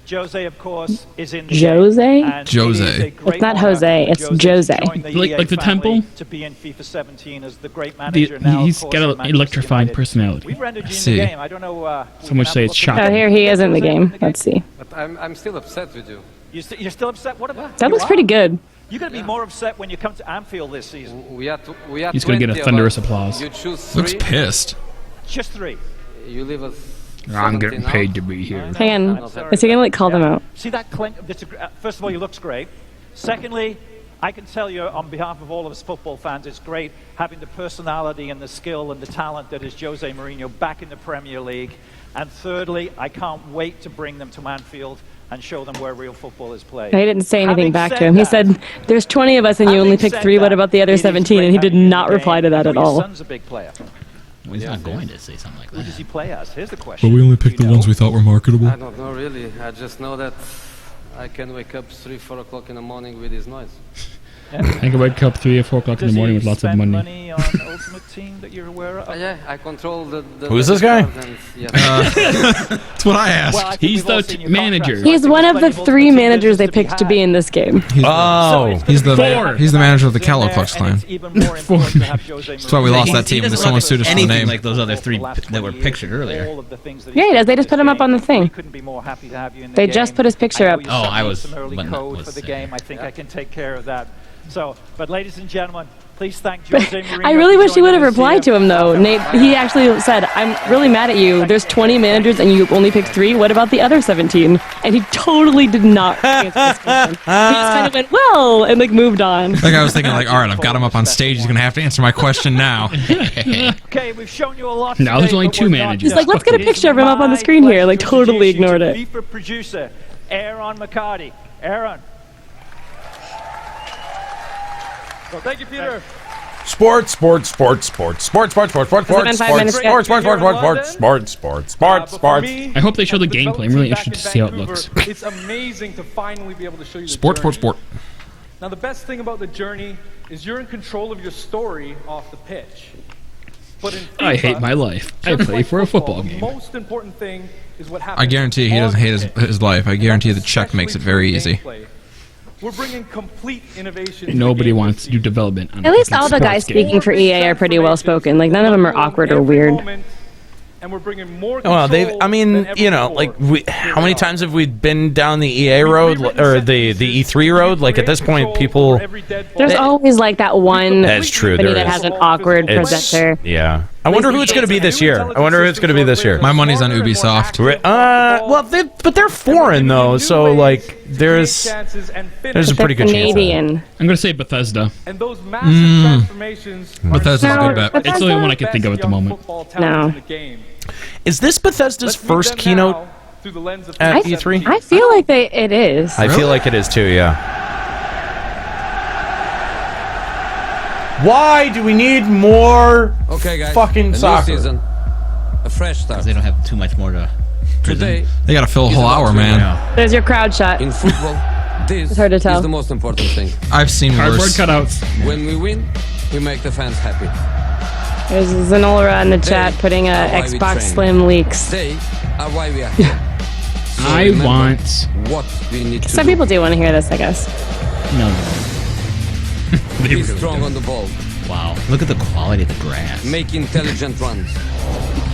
Speaker 3: Jose, of course, is in the
Speaker 5: Jose?
Speaker 3: game, and
Speaker 6: Jose.
Speaker 3: it is a great
Speaker 5: It's not
Speaker 3: honor
Speaker 5: Jose,
Speaker 3: for
Speaker 5: it's
Speaker 3: Jose to
Speaker 5: Jose.
Speaker 3: join the
Speaker 9: Like
Speaker 3: EA
Speaker 9: the
Speaker 3: family
Speaker 9: temple?
Speaker 3: to be in FIFA 17 as the great manager
Speaker 9: He's got an electrifying personality.
Speaker 3: We've rendered you in
Speaker 6: See.
Speaker 3: the game. I don't know.
Speaker 9: Some would say it's shocking.
Speaker 5: Oh, here he is in the game. Let's see.
Speaker 19: But I'm still upset with you.
Speaker 3: You're still upset? What about
Speaker 5: That looks pretty good.
Speaker 3: You're going to be more upset when you come to Anfield this season.
Speaker 9: He's going to get a thunderous applause.
Speaker 19: You choose 3.
Speaker 6: Looks pissed.
Speaker 3: Just 3.
Speaker 19: You leave us.
Speaker 9: I'm getting paid to be here.
Speaker 5: Hang on. Is he going to like call them out?
Speaker 3: See that clink? First of all, he looks great. Secondly, I can tell you on behalf of all of us football fans, it's great having the personality and the skill and the talent that is Jose Mourinho back in the Premier League. And thirdly, I can't wait to bring them to Anfield and show them where real football is played.
Speaker 5: He didn't say anything back to him. He said, there's 20 of us and you only picked 3. What about the other 17? And he did not reply to that at all.
Speaker 3: Your son's a big player.
Speaker 20: Well, he's not going to say something like that.
Speaker 3: Who does he play as? Here's the question.
Speaker 6: But we only picked the ones we thought were marketable.
Speaker 19: I don't know really. I just know that I can wake up 3-4 o'clock in the morning with this noise.
Speaker 9: I can wake up 3 or 4 o'clock in the morning with lots of money.
Speaker 3: Money on Ultimate Team that you're aware of?
Speaker 19: Yeah, I control the
Speaker 1: Who's this guy?
Speaker 6: That's what I asked.
Speaker 3: Well,
Speaker 9: He's the manager.
Speaker 5: He's one of the 3 managers they picked to be in this game.
Speaker 6: He's the manager of the Callow Klux Klan. That's why we lost that team. When someone sued us for the name.
Speaker 20: Like those other 3 that were pictured earlier.
Speaker 5: Yeah, he does. They just put him up on the thing. They just put his picture up.
Speaker 20: Oh, I was.
Speaker 3: Some early code for the game. I think I can take care of that. So, but ladies and gentlemen, please thank Jose Mourinho.
Speaker 5: I really wish he would have replied to him, though. Nate, he actually said, I'm really mad at you. There's 20 managers and you only picked 3. What about the other 17? And he totally did not answer this question. He just kind of went, well, and like moved on.
Speaker 6: Like I was thinking, like, all right, I've got him up on stage. He's going to have to answer my question now.
Speaker 3: Okay, we've shown you a lot.
Speaker 9: Now there's only 2 managers.
Speaker 5: He's like, let's get a picture of him up on the screen here. Like, totally ignored it.
Speaker 3: FIFA producer, Aaron McCarty. Aaron. Well, thank you, Peter.
Speaker 1: Sports.
Speaker 9: I hope they show the gameplay. I'm really interested to see how it looks.
Speaker 21: It's amazing to finally be able to show you the
Speaker 6: Sport.
Speaker 21: Now, the best thing about the journey is you're in control of your story off the pitch. But in FIFA,
Speaker 9: I hate my life. I play for a football
Speaker 21: the
Speaker 9: game.
Speaker 21: most important thing is what happens.
Speaker 6: I guarantee he doesn't hate his life. I guarantee the check makes it very easy.
Speaker 21: We're bringing complete innovation.
Speaker 9: Nobody wants to do development. On
Speaker 5: At least all the guys speaking for EA are pretty well spoken. Like, none of them are awkward or weird.
Speaker 21: And we're bringing more
Speaker 1: well, I mean, you know, like, how many times have we been down the EA road or the E3 road? Like, at this point, people.
Speaker 5: There's always like that one.
Speaker 1: That's true.
Speaker 5: There that has an awkward presenter.
Speaker 1: Yeah. I wonder who it's going to be this year. My
Speaker 6: money's on Ubisoft.
Speaker 1: Well, but they're foreign though, so like there's a pretty good chance.
Speaker 9: I'm going to say Bethesda.
Speaker 21: And those massive transformations.
Speaker 6: Bethesda's a good bet.
Speaker 9: It's the only one I can think of at the moment.
Speaker 5: No.
Speaker 1: Is this Bethesda's first keynote at E3?
Speaker 5: I feel like it is.
Speaker 1: I feel like it is too. Yeah. Why do we need more fucking soccer?
Speaker 16: New season, a fresh start.
Speaker 20: Because they don't have too much more to.
Speaker 16: Today,
Speaker 6: they got to fill a whole hour, man.
Speaker 5: There's your crowd shot.
Speaker 16: In football, this
Speaker 5: it's hard to tell.
Speaker 16: is the most important thing.
Speaker 6: I've seen worse.
Speaker 9: Cardboard cutouts.
Speaker 16: When we win, we make the fans happy.
Speaker 5: There's Zanola in the chat putting Xbox Slim leaks.
Speaker 16: They are why we are here. So
Speaker 9: I want
Speaker 16: what we need to
Speaker 5: Some people do want to hear this, I guess.
Speaker 16: No. Be strong on the ball.
Speaker 20: Wow, look at the quality of the grass.
Speaker 19: Make intelligent runs.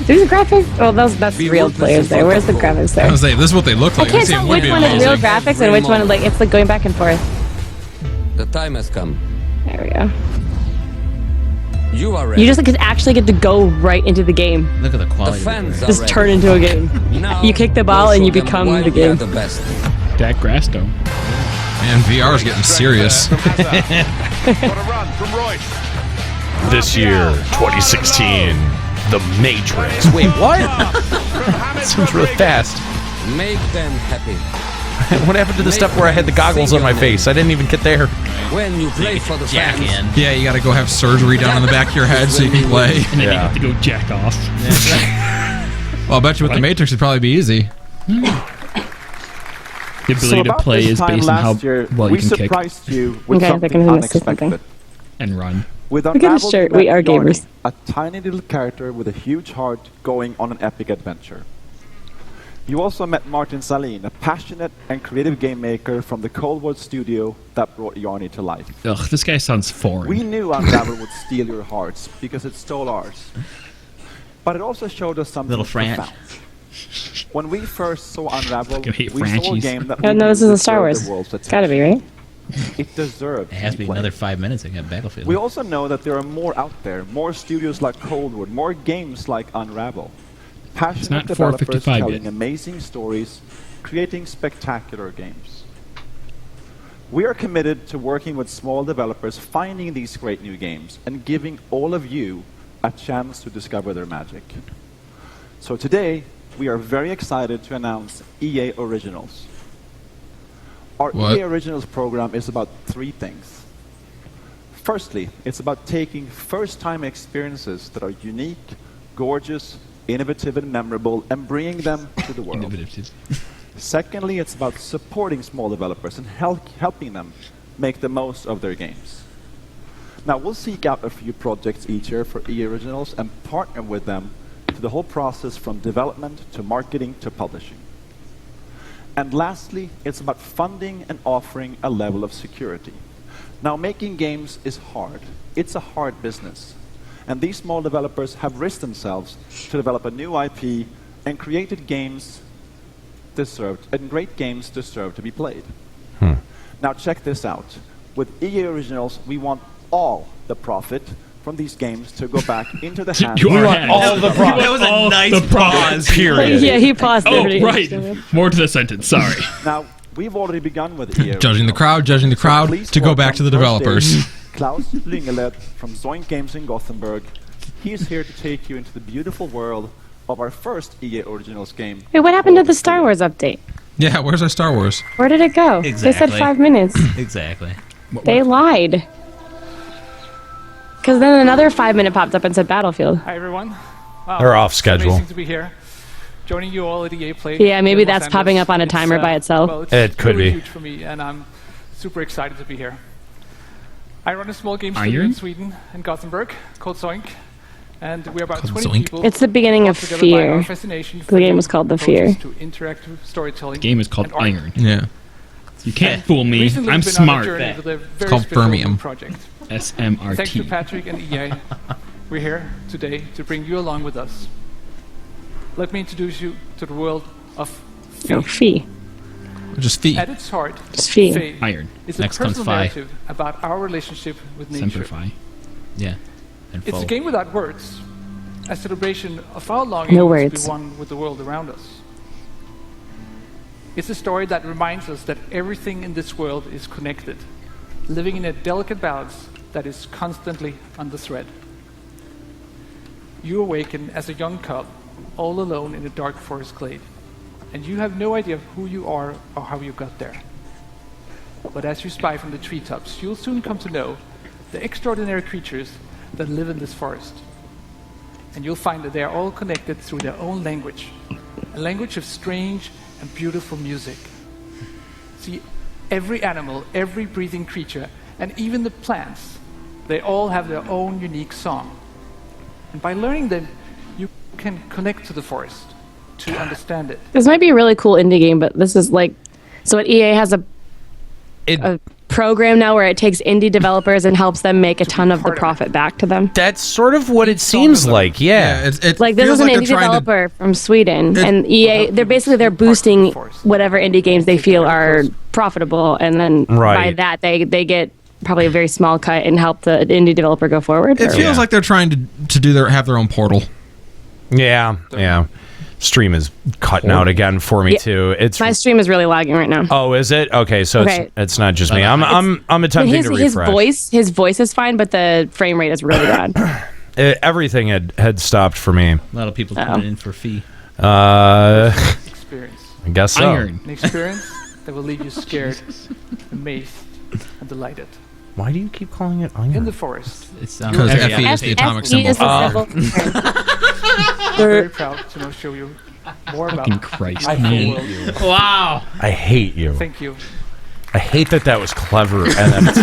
Speaker 5: These graphics? Oh, that's real players there. Where's the graphics there?
Speaker 6: I was saying, this is what they look like.
Speaker 5: I can't tell which one is real graphics and which one is like it's like going back and forth.
Speaker 19: The time has come.
Speaker 5: There we go.
Speaker 19: You are ready.
Speaker 5: You just like, actually get to go right into the game.
Speaker 20: Look at the quality.
Speaker 19: The fans are
Speaker 5: Just
Speaker 19: ready.
Speaker 5: turn into a game. You kick the ball and you become the game.
Speaker 19: The best.
Speaker 9: That grass dome.
Speaker 6: Man, VR is getting serious.
Speaker 1: This year, 2016, The Matrix. Wait, what? Seems really fast.
Speaker 19: Make them happy.
Speaker 1: What happened to the stuff where I had the goggles on my face? I didn't even get there.
Speaker 19: When you play for the fans.
Speaker 6: Yeah, you gotta go have surgery down on the back of your head so you can play.
Speaker 9: And then you have to go jack off.
Speaker 6: Well, I bet you with the Matrix it'd probably be easy.
Speaker 9: The ability to play is based on how well you can kick.
Speaker 4: We surprised you with something unexpected.
Speaker 9: And run.
Speaker 4: With
Speaker 5: Look at his shirt. We are gamers.
Speaker 4: A tiny little character with a huge heart going on an epic adventure. You also met Martin Salin, a passionate and creative game maker from the Cold War studio that brought Yarny to life.
Speaker 9: Ugh, this guy sounds foreign.
Speaker 4: We knew Unravel would steal your hearts because it stole ours. But it also showed us something profound. When we first saw Unravel, we saw a game that
Speaker 5: no, this is a Star Wars. It's gotta be, right?
Speaker 4: It deserved.
Speaker 20: It has to be another 5 minutes. I got Battlefield.
Speaker 4: We also know that there are more out there, more studios like Cold War, more games like Unravel. Passionate developers telling amazing stories, creating spectacular games. We are committed to working with small developers, finding these great new games, and giving all of you a chance to discover their magic. So today, we are very excited to announce EA Originals. Our EA Originals program is about 3 things. Firstly, it's about taking first-time experiences that are unique, gorgeous, innovative and memorable, and bringing them to the world. Secondly, it's about supporting small developers and helping them make the most of their games. Now, we'll seek out a few projects each year for EA Originals and partner with them through the whole process from development to marketing to publishing. And lastly, it's about funding and offering a level of security. Now, making games is hard. It's a hard business. And these small developers have risked themselves to develop a new IP and created games great games deserve to be played. Now check this out. With EA Originals, we want all the profit from these games to go back into the hands.
Speaker 1: We want all the profit.
Speaker 20: That was a nice pause.
Speaker 1: Period.
Speaker 5: Yeah, he paused there.
Speaker 9: Oh, right. More to the sentence. Sorry.
Speaker 4: Now, we've already begun with EA
Speaker 6: Judging the crowd to go back to the developers.
Speaker 4: Klaus Lyngeled from Zoink Games in Gothenburg. He's here to take you into the beautiful world of our first EA Originals game.
Speaker 5: Wait, what happened to the Star Wars update?
Speaker 6: Yeah, where's our Star Wars?
Speaker 5: Where did it go?
Speaker 20: Exactly.
Speaker 5: They said 5 minutes.
Speaker 20: Exactly.
Speaker 5: They lied. Because then another 5 minute popped up and said Battlefield.
Speaker 21: Hi, everyone. Wow,
Speaker 1: They're off schedule.
Speaker 21: It's amazing to be here. Joining you all at EA Play.
Speaker 5: Yeah, maybe that's popping up on a timer by itself.
Speaker 21: Well,
Speaker 1: it could
Speaker 21: really
Speaker 1: be
Speaker 21: huge for me, and I'm super excited to be here. I run a small game studio in Sweden and Gothenburg called Zoink, and we're about 20 people.
Speaker 5: It's the beginning of Fear. The game was called The Fear.
Speaker 21: To interactive storytelling.
Speaker 9: The game is called Iron.
Speaker 6: Yeah.
Speaker 9: You can't fool me.
Speaker 21: Recently
Speaker 9: I'm
Speaker 21: been
Speaker 9: smart.
Speaker 21: On a journey with a very
Speaker 6: It's called
Speaker 21: special
Speaker 6: Fermium.
Speaker 21: project.
Speaker 9: SMRT.
Speaker 21: Thanks to Patrick and EA, we're here today to bring you along with us. Let me introduce you to the world of Fee.
Speaker 5: Fee.
Speaker 6: Just Fee.
Speaker 21: At its heart,
Speaker 5: Just Fee.
Speaker 21: Fee
Speaker 9: Iron.
Speaker 21: is
Speaker 20: Next
Speaker 21: a
Speaker 20: comes
Speaker 21: personal
Speaker 20: Phi.
Speaker 21: narrative about our relationship with nature.
Speaker 9: Semperfi.
Speaker 20: Yeah. And
Speaker 21: It's a
Speaker 20: Foe.
Speaker 21: game without words, a celebration of our longing
Speaker 5: No
Speaker 21: to
Speaker 5: words.
Speaker 21: be one with the world around us. It's a story that reminds us that everything in this world is connected, living in a delicate balance that is constantly on the thread. You awaken as a young cub, all alone in a dark forest glade, and you have no idea who you are or how you got there. But as you spy from the treetops, you'll soon come to know the extraordinary creatures that live in this forest. And you'll find that they are all connected through their own language, a language of strange and beautiful music. See, every animal, every breathing creature, and even the plants, they all have their own unique song. And by learning them, you can connect to the forest, to understand it.
Speaker 5: This might be a really cool indie game, but this is like, so what EA has a program now where it takes indie developers and helps them make a ton of the profit back to them.
Speaker 1: That's sort of what it seems like. Yeah.
Speaker 5: Like this is an indie developer from Sweden, and EA. They're boosting whatever indie games they feel are profitable, and then by that they get probably a very small cut and help the indie developer go forward.
Speaker 6: It feels like they're trying to have their own portal.
Speaker 1: Yeah. Stream is cutting out again for me too.
Speaker 5: My stream is really lagging right now.
Speaker 1: Oh, is it? Okay, so it's not just me. I'm attempting to refresh.
Speaker 5: His voice is fine, but the frame rate is really bad.
Speaker 1: Everything had stopped for me.
Speaker 20: A lot of people coming in for a fee.
Speaker 21: Experience.
Speaker 1: I guess so.
Speaker 21: An experience that will leave you scared, amazed, and delighted.
Speaker 1: Why do you keep calling it iron?
Speaker 21: In the forest.
Speaker 6: It's because Fe is the atomic symbol.
Speaker 21: I'm very proud to show you more about
Speaker 9: Christ,
Speaker 21: man.
Speaker 20: Wow.
Speaker 1: I hate you.
Speaker 21: Thank you.
Speaker 1: I hate that was clever and that it's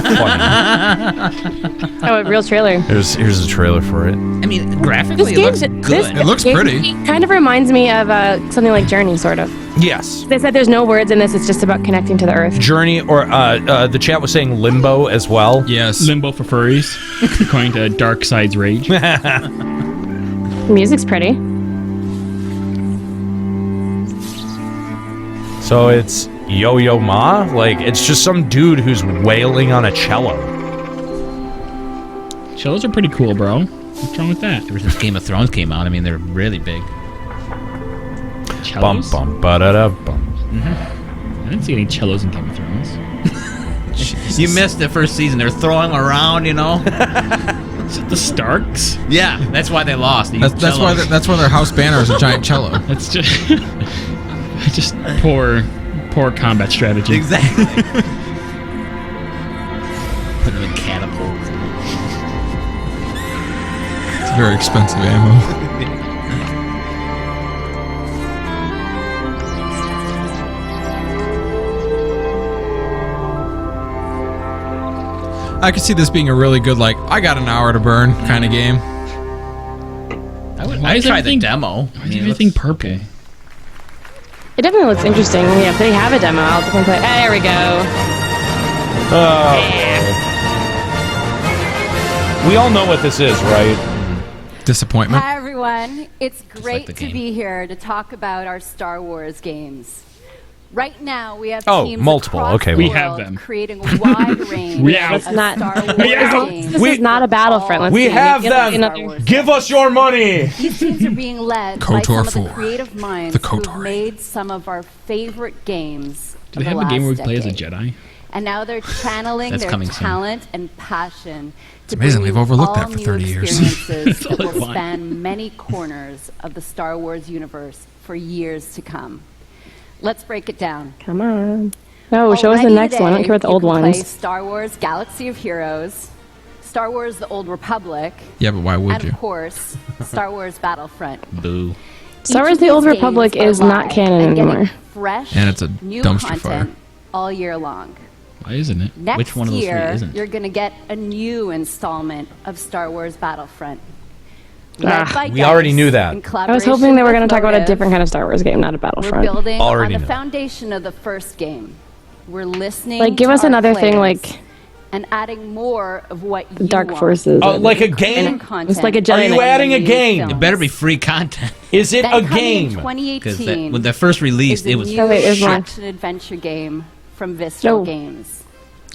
Speaker 1: funny.
Speaker 5: Oh, a real trailer.
Speaker 1: Here's a trailer for it.
Speaker 20: I mean, graphically, it looks good.
Speaker 6: It looks pretty.
Speaker 5: It kind of reminds me of something like Journey, sort of.
Speaker 1: Yes.
Speaker 5: They said there's no words in this. It's just about connecting to the earth.
Speaker 1: Journey, or the chat was saying Limbo as well.
Speaker 9: Yes. Limbo for furries, according to Dark Side's Rage.
Speaker 5: The music's pretty.
Speaker 1: So it's Yo-Yo Ma? Like, it's just some dude who's wailing on a cello.
Speaker 9: Cellos are pretty cool, bro. What's wrong with that?
Speaker 20: Ever since Game of Thrones came out, I mean, they're really big.
Speaker 9: Cellos?
Speaker 1: Bum, ba-da-da-bum.
Speaker 9: I didn't see any cellos in Game of Thrones.
Speaker 20: You missed the first season. They're throwing them around,
Speaker 9: Is it the Starks?
Speaker 20: Yeah, that's why they lost.
Speaker 6: That's why their house banner is a giant cello.
Speaker 9: That's just poor combat strategy.
Speaker 20: Exactly. Put them in catapults.
Speaker 6: It's very expensive ammo. I could see this being a really good, like, I got an hour to burn kind of game.
Speaker 20: I would try the demo.
Speaker 9: Why is everything purple?
Speaker 20: Okay.
Speaker 5: It definitely looks interesting. Yeah, if they have a demo, I'll definitely play. There we go.
Speaker 1: We all know what this is, right?
Speaker 6: Disappointment.
Speaker 7: Hi, everyone. It's great to be here to talk about our Star Wars games. Right now, we have teams
Speaker 1: multiple.
Speaker 7: across
Speaker 1: Okay,
Speaker 7: the
Speaker 1: we
Speaker 7: world
Speaker 1: have them.
Speaker 7: creating a wide range of Star Wars games.
Speaker 5: This is not a Battlefront. Let's
Speaker 1: We
Speaker 5: see.
Speaker 1: have them. Give us your money.
Speaker 7: These teams are being led by
Speaker 6: KOTOR
Speaker 7: some of the
Speaker 6: 4.
Speaker 7: creative minds who've made some of our favorite games.
Speaker 9: Do they have a game where we play as a Jedi?
Speaker 7: And now they're channeling their talent and passion to
Speaker 6: amazing.
Speaker 7: bring
Speaker 6: We've overlooked
Speaker 7: all
Speaker 6: that for
Speaker 7: new
Speaker 6: 30 years.
Speaker 7: experiences that will
Speaker 9: Why?
Speaker 7: span many corners of the Star Wars universe for years to come. Let's break it down.
Speaker 5: Come on. No, show us the next one. I don't care about the old
Speaker 7: Play
Speaker 5: ones.
Speaker 7: Star Wars Galaxy of Heroes, Star Wars The Old Republic,
Speaker 6: Yeah, but why would
Speaker 7: and
Speaker 6: you?
Speaker 7: of course, Star Wars Battlefront.
Speaker 20: Boo.
Speaker 5: Star Wars: The Old Republic is not canon anymore.
Speaker 7: Fresh,
Speaker 6: And it's a
Speaker 7: new
Speaker 6: dumpster
Speaker 7: content
Speaker 6: fire.
Speaker 7: all year long.
Speaker 9: Why isn't it?
Speaker 7: Next
Speaker 20: Which one of those three
Speaker 7: year,
Speaker 20: isn't?
Speaker 7: you're going to get a new installment of Star Wars Battlefront. Led by
Speaker 1: we already
Speaker 7: DICE
Speaker 1: knew that.
Speaker 7: in
Speaker 5: I was hoping they were going to
Speaker 7: collaboration
Speaker 5: talk about a
Speaker 7: with
Speaker 5: different kind of Star Wars game, not a
Speaker 7: We're
Speaker 5: Battlefront.
Speaker 7: building
Speaker 1: Already
Speaker 7: on the
Speaker 1: know.
Speaker 7: foundation of the first game. We're listening
Speaker 5: Like, give
Speaker 7: to
Speaker 5: us
Speaker 7: our
Speaker 5: another thing,
Speaker 7: players
Speaker 5: like
Speaker 7: and adding more of what you
Speaker 5: Dark
Speaker 7: want.
Speaker 5: Forces.
Speaker 1: Like a game?
Speaker 5: It's like a Jedi
Speaker 1: Are you
Speaker 5: Knight.
Speaker 1: adding a game?
Speaker 20: It better be free content.
Speaker 1: Is it
Speaker 7: Then
Speaker 1: a
Speaker 7: coming in
Speaker 1: game?
Speaker 7: 2018
Speaker 20: when they first released,
Speaker 7: is
Speaker 20: it
Speaker 7: a
Speaker 20: was
Speaker 7: new
Speaker 5: there's one.
Speaker 7: action-adventure game from Visceral
Speaker 5: No.
Speaker 7: Games.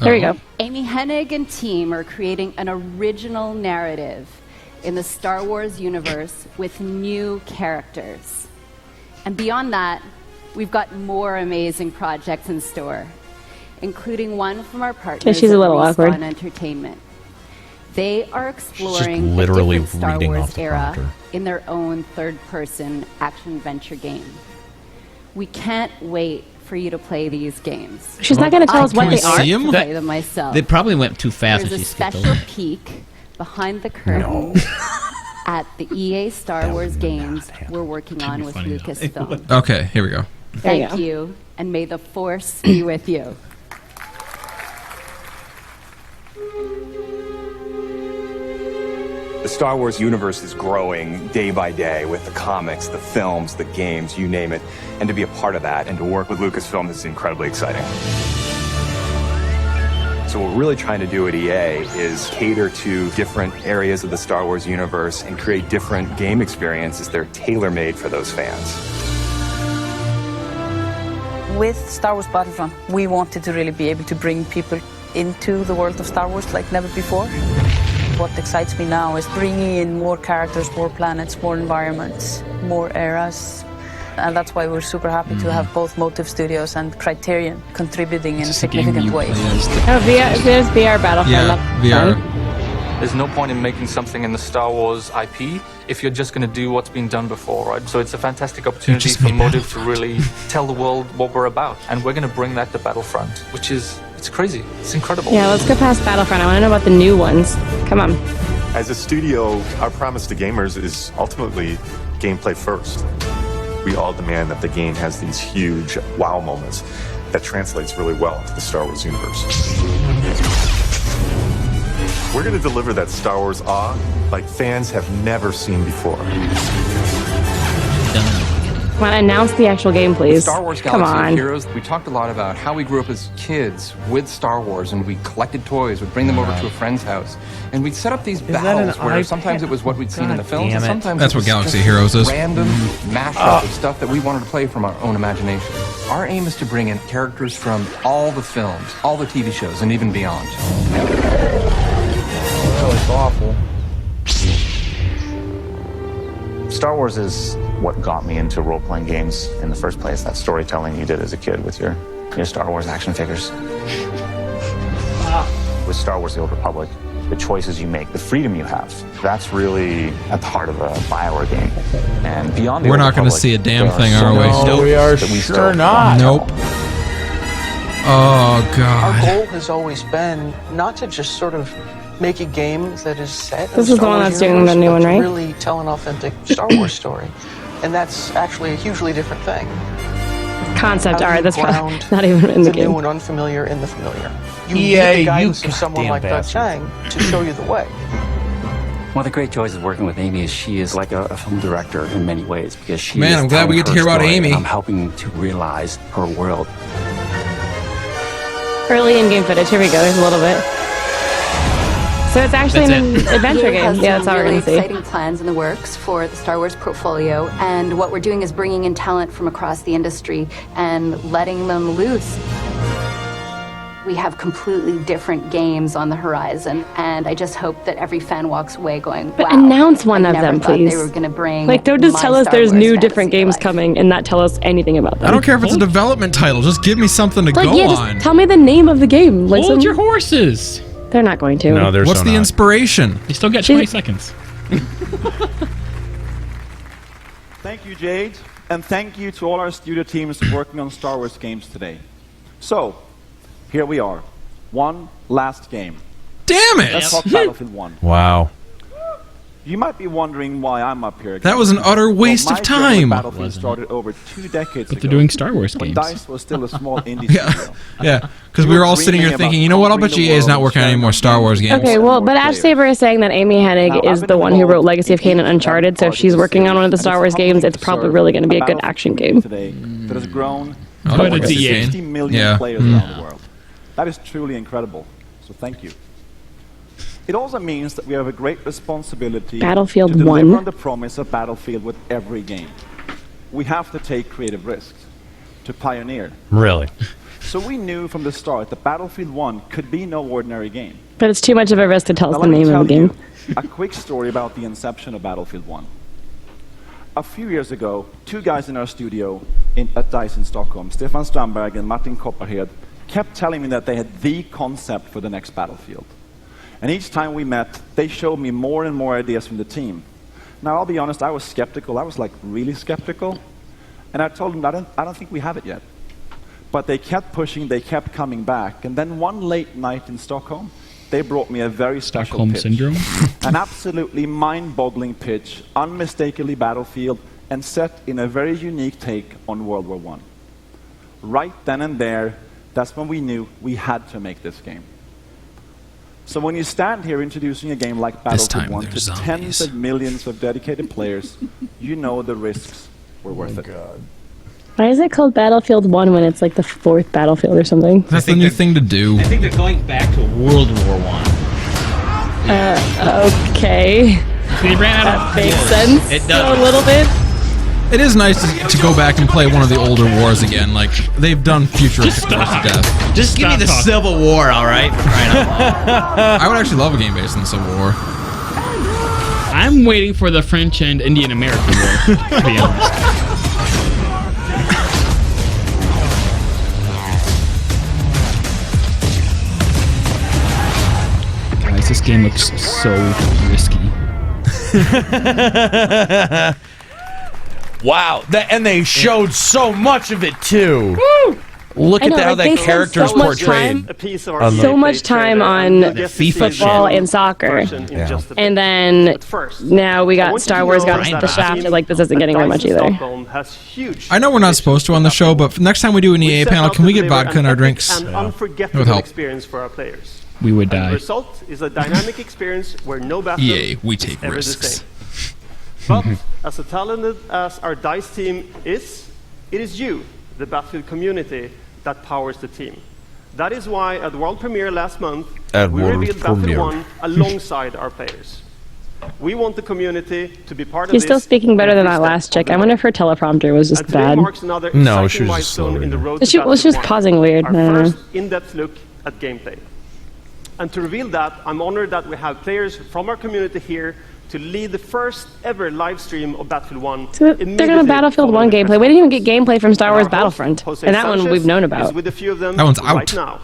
Speaker 5: There you go.
Speaker 7: Amy Hennig and team are creating an original narrative in the Star Wars universe with new characters. And beyond that, we've got more amazing projects in store, including one from our partners
Speaker 5: she's a
Speaker 7: at
Speaker 5: little
Speaker 7: Respawn
Speaker 5: awkward.
Speaker 7: Entertainment. They are exploring
Speaker 1: literally
Speaker 7: a different Star
Speaker 1: reading
Speaker 7: Wars
Speaker 1: off the
Speaker 7: era
Speaker 1: prompter.
Speaker 7: in their own third-person action-adventure game. We can't wait for you to play these games.
Speaker 5: She's not going to tell us what they are.
Speaker 6: see 'em?
Speaker 7: Play them myself.
Speaker 20: They probably went too fast
Speaker 7: There's
Speaker 20: and
Speaker 7: a
Speaker 20: she skipped
Speaker 7: special
Speaker 20: over.
Speaker 7: peek behind the curtain at the EA Star Wars games we're working on with
Speaker 9: funny, though.
Speaker 7: Lucasfilm.
Speaker 6: Okay, here we go.
Speaker 5: There you
Speaker 7: Thank
Speaker 5: go.
Speaker 7: you, and may the Force be with you.
Speaker 22: The Star Wars universe is growing day by day with the comics, the films, the games, you name it. And to be a part of that and to work with Lucasfilm is incredibly exciting. So what we're really trying to do at EA is cater to different areas of the Star Wars universe and create different game experiences that are tailor-made for those fans.
Speaker 8: With Star Wars Battlefront, we wanted to really be able to bring people into the world of Star Wars like never before. What excites me now is bringing in more characters, more planets, more environments, more eras. And that's why we're super happy to have both Motive Studios and Criterion contributing in significant ways.
Speaker 5: Oh, there's VR Battlefront.
Speaker 10: Yeah, VR.
Speaker 23: There's no point in making something in the Star Wars IP if you're just going to do what's been done before, right? So it's a fantastic opportunity for Motive to really tell the world what we're about. And we're going to bring that to Battlefront, which is, it's crazy. It's incredible.
Speaker 5: Yeah, let's go past Battlefront. I want to know about the new ones. Come on.
Speaker 24: As a studio, our promise to gamers is ultimately gameplay first. We all demand that the game has these huge wow moments that translates really well to the Star Wars universe. We're going to deliver that Star Wars awe like fans have never seen before.
Speaker 5: Come on, announce the actual game, please.
Speaker 25: Star Wars
Speaker 5: Come
Speaker 25: Galaxy
Speaker 5: on.
Speaker 25: of Heroes, we talked a lot about how we grew up as kids with Star Wars, and we collected toys, we'd bring them over to a friend's house, and we'd set up these battles where sometimes it was what we'd seen in the films, and sometimes
Speaker 6: That's
Speaker 25: it
Speaker 6: what
Speaker 25: was
Speaker 6: Galaxy
Speaker 25: just
Speaker 6: Heroes is.
Speaker 25: random mashup of stuff that we wanted to play from our own imagination. Our aim is to bring in characters from all the films, all the TV shows, and even beyond.
Speaker 26: Oh, it's awful. Star Wars is what got me into role-playing games in the first place. That storytelling you did as a kid with your Star Wars action figures. With Star Wars The Old Republic, the choices you make, the freedom you have, that's really at the heart of a BioWare game. And beyond the
Speaker 6: We're
Speaker 26: Old
Speaker 6: not going to
Speaker 26: Republic,
Speaker 6: see a damn
Speaker 26: there are
Speaker 6: thing,
Speaker 26: so
Speaker 6: are we?
Speaker 26: many
Speaker 1: No,
Speaker 26: stories
Speaker 1: we are
Speaker 26: that we
Speaker 1: sure
Speaker 26: still
Speaker 1: not.
Speaker 6: Nope. Oh,
Speaker 27: Our
Speaker 6: God.
Speaker 27: goal has always been not to just sort of make a game that is set in
Speaker 5: This
Speaker 27: the
Speaker 5: is the
Speaker 27: Star
Speaker 5: one
Speaker 27: Wars
Speaker 5: that's doing
Speaker 27: universe,
Speaker 5: the new
Speaker 27: but
Speaker 5: one,
Speaker 27: to
Speaker 5: right?
Speaker 27: really tell an authentic Star Wars story. And that's actually a hugely different thing.
Speaker 5: Concept
Speaker 27: How do
Speaker 5: art.
Speaker 27: you
Speaker 5: That's
Speaker 27: ground
Speaker 5: not even in the
Speaker 27: the new
Speaker 5: game.
Speaker 27: and unfamiliar in the familiar? You
Speaker 1: EA,
Speaker 27: need the
Speaker 1: you
Speaker 27: guidance of someone
Speaker 1: goddamn
Speaker 27: like Doug Chang to show you the way.
Speaker 28: One of the great joys of working with Amy is she is like a film director in many ways because she
Speaker 6: Man,
Speaker 28: is
Speaker 6: I'm glad we get to
Speaker 28: telling
Speaker 6: hear
Speaker 28: her
Speaker 6: about
Speaker 28: story,
Speaker 6: Amy.
Speaker 28: and I'm helping to realize her world.
Speaker 5: Early in-game footage. Here we go. There's a little bit. So it's actually an adventure
Speaker 7: EA
Speaker 5: game.
Speaker 7: has
Speaker 5: Yeah, that's
Speaker 7: some
Speaker 5: all we're
Speaker 7: really
Speaker 5: going to see.
Speaker 7: exciting plans in the works for the Star Wars portfolio, and what we're doing is bringing in talent from across the industry and letting them loose. We have completely different games on the horizon, and I just hope that every fan walks away going,
Speaker 5: But
Speaker 7: wow,
Speaker 5: announce one
Speaker 7: I
Speaker 5: of
Speaker 7: never
Speaker 5: them,
Speaker 7: thought
Speaker 5: please.
Speaker 7: They were going to bring
Speaker 5: Like, don't just
Speaker 7: my
Speaker 5: tell us
Speaker 7: Star
Speaker 5: there's
Speaker 7: Wars
Speaker 5: new different
Speaker 7: fantasy
Speaker 5: games
Speaker 7: to life.
Speaker 5: coming and not tell us anything about them.
Speaker 6: I don't care if it's a development title. Just give me something to
Speaker 5: Like,
Speaker 6: go
Speaker 5: yeah,
Speaker 6: on.
Speaker 5: just tell me the name of the game. Like
Speaker 9: Hold your horses.
Speaker 5: They're not going to.
Speaker 1: No, there's
Speaker 6: What's the inspiration?
Speaker 9: You still got 20 seconds.
Speaker 4: Thank you, Jade, and thank you to all our studio teams working on Star Wars games today. So, here we are. One last game.
Speaker 6: Damn it!
Speaker 4: Let's talk Battlefield 1.
Speaker 1: Wow.
Speaker 4: You might be wondering why I'm up here again.
Speaker 6: That was an utter waste
Speaker 4: Well,
Speaker 6: of
Speaker 4: my journey with
Speaker 6: time.
Speaker 4: Battlefield started over 2 decades
Speaker 9: But
Speaker 4: ago.
Speaker 9: they're doing Star Wars
Speaker 4: when
Speaker 9: games.
Speaker 4: DICE was still a small indie studio.
Speaker 6: Yeah, because we were all sitting here thinking, you know what? I'll bet you EA is not working on any more Star Wars games.
Speaker 5: Okay, well, but Ash Saber is saying that Amy Hennig is the one who wrote Legacy of Kain and Uncharted, so if she's working on one of the Star Wars games, it's probably really going to be a good action game.
Speaker 4: Today that has grown
Speaker 6: Oh,
Speaker 4: to
Speaker 6: it's
Speaker 4: over
Speaker 6: EA.
Speaker 4: 60 million
Speaker 6: Yeah.
Speaker 4: players around the world. That is truly incredible. So thank you. It also means that we have a great responsibility
Speaker 5: Battlefield
Speaker 4: to deliver
Speaker 5: 1.
Speaker 4: on the promise of Battlefield with every game. We have to take creative risks, to pioneer.
Speaker 1: Really?
Speaker 4: So we knew from the start that Battlefield 1 could be no ordinary game.
Speaker 5: But it's too much of a risk to tell us
Speaker 4: Now
Speaker 5: the
Speaker 4: let me
Speaker 5: name of the
Speaker 4: tell
Speaker 5: game.
Speaker 4: you a quick story about the inception of Battlefield 1. A few years ago, 2 guys in our studio at DICE in Stockholm, Stefan Strandberg and Martin Kopparhed, kept telling me that they had the concept for the next Battlefield. And each time we met, they showed me more and more ideas from the team. Now, I'll be honest, I was skeptical. I was like really skeptical. And I told them, I don't think we have it yet. But they kept pushing, they kept coming back. And then one late night in Stockholm, they brought me a very special
Speaker 9: Stockholm
Speaker 4: pitch.
Speaker 9: Syndrome?
Speaker 4: An absolutely mind-boggling pitch, unmistakably Battlefield, and set in a very unique take on World War I. Right then and there, that's when we knew we had to make this game. So when you stand here introducing a game like Battlefield 1 to tens of millions of dedicated players, you know the risks were worth it.
Speaker 5: Why is it called Battlefield 1 when it's like the 4th Battlefield or something?
Speaker 6: That's the new thing to do.
Speaker 20: I think they're going back to World War One.
Speaker 5: Okay.
Speaker 9: They ran out
Speaker 5: That
Speaker 9: of
Speaker 5: makes
Speaker 9: wars.
Speaker 5: sense.
Speaker 20: It does.
Speaker 5: A little bit.
Speaker 6: It is nice to go back and play one of the older wars again. Like, they've done futuristic wars to death.
Speaker 20: Just give me the Civil War, all right?
Speaker 6: I would actually love a game based in the Civil War.
Speaker 9: I'm waiting for the French and Indian American War, to be honest. Guys, this game looks so risky.
Speaker 1: Wow, and they showed so much of it too.
Speaker 5: Woo!
Speaker 1: Look
Speaker 5: I
Speaker 1: at
Speaker 5: know,
Speaker 1: how
Speaker 5: like,
Speaker 1: that
Speaker 5: they spend
Speaker 1: character's
Speaker 5: so much
Speaker 1: portrayed.
Speaker 5: time- So much time on football and soccer, and then now we got Star Wars got the Shaft. Like this isn't getting very much either.
Speaker 6: I know we're not supposed to on the show, but next time we do an EA panel, can we get vodka in our drinks?
Speaker 2: An
Speaker 6: It would
Speaker 2: unforgettable
Speaker 6: help.
Speaker 2: experience for our players.
Speaker 9: We would
Speaker 2: And
Speaker 9: die.
Speaker 2: the result is a dynamic experience where no battle
Speaker 6: EA, we
Speaker 2: is
Speaker 6: take
Speaker 2: ever
Speaker 6: risks.
Speaker 2: the same. But as talented as our DICE team is, it is you, the Battlefield community, that powers the team. That is why at the world premiere last month, we revealed Battlefield 1 alongside our players. We want the community to be part of
Speaker 5: He's
Speaker 2: this.
Speaker 5: still speaking better than that last chick. I wonder if her teleprompter was just
Speaker 2: Today
Speaker 5: bad.
Speaker 2: marks another
Speaker 1: No,
Speaker 2: exciting
Speaker 1: she was just
Speaker 2: milestone
Speaker 1: slower.
Speaker 2: in the road to
Speaker 5: She was just
Speaker 2: Battlefield 1,
Speaker 5: pausing weird.
Speaker 2: our
Speaker 5: I don't know.
Speaker 2: first in-depth look at gameplay. And to reveal that, I'm honored that we have players from our community here to lead the first ever live stream of Battlefield 1.
Speaker 5: So they're gonna Battlefield 1 gameplay. We didn't even get gameplay from Star Wars Battlefront,
Speaker 2: Jose
Speaker 5: and that one
Speaker 2: Sanchez
Speaker 5: we've known
Speaker 2: is
Speaker 5: about.
Speaker 2: with a few of them
Speaker 6: That one's
Speaker 2: right
Speaker 6: out.
Speaker 2: now.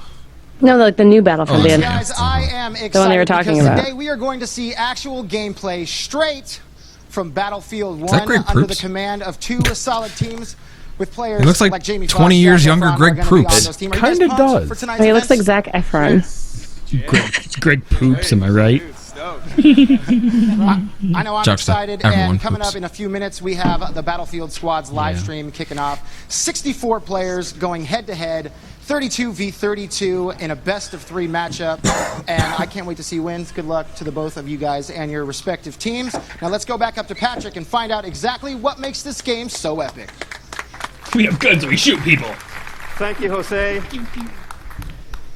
Speaker 5: No, like the new Battlefield. Dan.
Speaker 10: Guys, I am excited
Speaker 5: The one they were talking
Speaker 10: because
Speaker 5: about.
Speaker 10: today we are going to see actual gameplay straight from Battlefield 1
Speaker 6: that Greg
Speaker 10: under the
Speaker 6: Proops?
Speaker 10: command of two solid teams with players
Speaker 6: He looks like
Speaker 10: Jamie
Speaker 6: 20
Speaker 10: Foxx,
Speaker 6: years
Speaker 10: Zac
Speaker 6: younger
Speaker 10: Efron
Speaker 6: Greg
Speaker 10: are gonna be on
Speaker 6: Proops.
Speaker 10: those teams. Are you guys pumped for tonight's
Speaker 5: Oh, he looks
Speaker 10: events?
Speaker 5: like Zac Efron.
Speaker 9: Greg Poops, am I right?
Speaker 10: I know I'm
Speaker 9: Juxta.
Speaker 10: excited,
Speaker 9: Everyone
Speaker 10: and coming
Speaker 9: poops.
Speaker 10: up in a few minutes, we have the Battlefield Squad's live stream kicking off. 64 players going head-to-head, 32 v 32 in a best-of-3 matchup, and I can't wait to see wins. Good luck to the both of you guys and your respective teams. Now let's go back up to Patrick and find out exactly what makes this game so epic.
Speaker 9: We have guns, we shoot people.
Speaker 2: Thank you, Jose.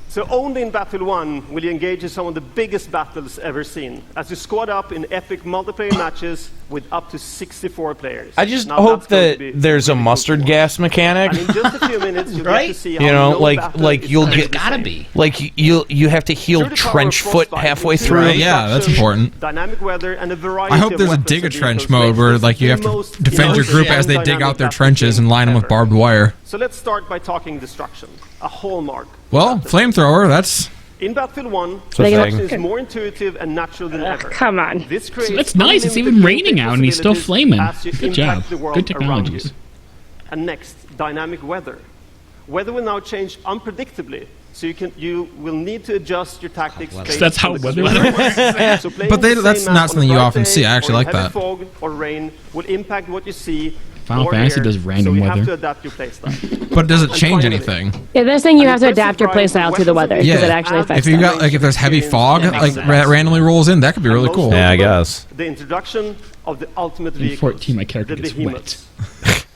Speaker 2: So only in Battlefield 1 will you engage in some of the biggest battles ever seen, as you squad up in epic multiplayer matches with up to 64 players.
Speaker 1: I just
Speaker 2: Now,
Speaker 1: hope
Speaker 2: that's going to
Speaker 1: that
Speaker 2: be
Speaker 1: there's a mustard gas mechanic.
Speaker 2: And in just a few minutes, you'll get to see how
Speaker 1: You know,
Speaker 2: no
Speaker 1: like
Speaker 2: battle is
Speaker 1: you'll
Speaker 2: ever
Speaker 1: get
Speaker 2: the same.
Speaker 1: like you have to heal trench foot halfway through.
Speaker 6: Yeah, that's important.
Speaker 2: Dynamic weather and a variety
Speaker 6: I hope
Speaker 2: of
Speaker 6: there's a
Speaker 2: weapons
Speaker 6: dig a
Speaker 2: and
Speaker 6: trench
Speaker 2: vehicles
Speaker 6: mode
Speaker 2: makes
Speaker 6: where
Speaker 2: this
Speaker 6: like you
Speaker 2: the
Speaker 6: have to
Speaker 2: most
Speaker 6: defend your group as they dig out their trenches and line them with barbed wire.
Speaker 2: So let's start by talking destruction, a hallmark.
Speaker 6: Well, flamethrower, that's
Speaker 2: In Battlefield 1,
Speaker 6: It's a thing.
Speaker 2: destruction is more intuitive and natural than ever.
Speaker 5: Come on.
Speaker 2: This creates
Speaker 9: So that's nice. It's even
Speaker 2: unlimited
Speaker 9: raining out and he's still
Speaker 2: possibilities
Speaker 9: flaming.
Speaker 2: as you
Speaker 9: Good
Speaker 2: impact
Speaker 9: job.
Speaker 2: the world
Speaker 9: Good
Speaker 2: around
Speaker 9: technologies.
Speaker 2: you. And next, dynamic weather. Weather will now change unpredictably, so you will need to adjust your tactics. based
Speaker 9: That's how
Speaker 2: on the
Speaker 9: weather
Speaker 2: conditions.
Speaker 9: works.
Speaker 2: So playing
Speaker 6: But
Speaker 2: the same
Speaker 6: that's
Speaker 2: map
Speaker 6: not
Speaker 2: on a
Speaker 6: something you
Speaker 2: bright
Speaker 6: often
Speaker 2: day
Speaker 6: see. I actually
Speaker 2: or in
Speaker 6: like
Speaker 2: heavy
Speaker 6: that.
Speaker 2: fog or rain will impact what you see.
Speaker 9: Final
Speaker 2: or
Speaker 9: Fantasy
Speaker 2: hear,
Speaker 9: does random
Speaker 2: so you
Speaker 9: weather.
Speaker 2: have to adapt your playstyle.
Speaker 6: but does it
Speaker 2: And
Speaker 6: change
Speaker 2: finally,
Speaker 6: anything?
Speaker 5: Yeah, they're saying you have to adapt your playstyle to the weather because it actually affects
Speaker 6: if you
Speaker 5: them.
Speaker 6: got like if there's heavy fog like randomly rolls in, that could be really cool.
Speaker 1: Yeah, I guess.
Speaker 2: The introduction of the ultimate
Speaker 9: In
Speaker 2: vehicles,
Speaker 9: 14, my character
Speaker 2: the
Speaker 9: gets
Speaker 2: behemoths.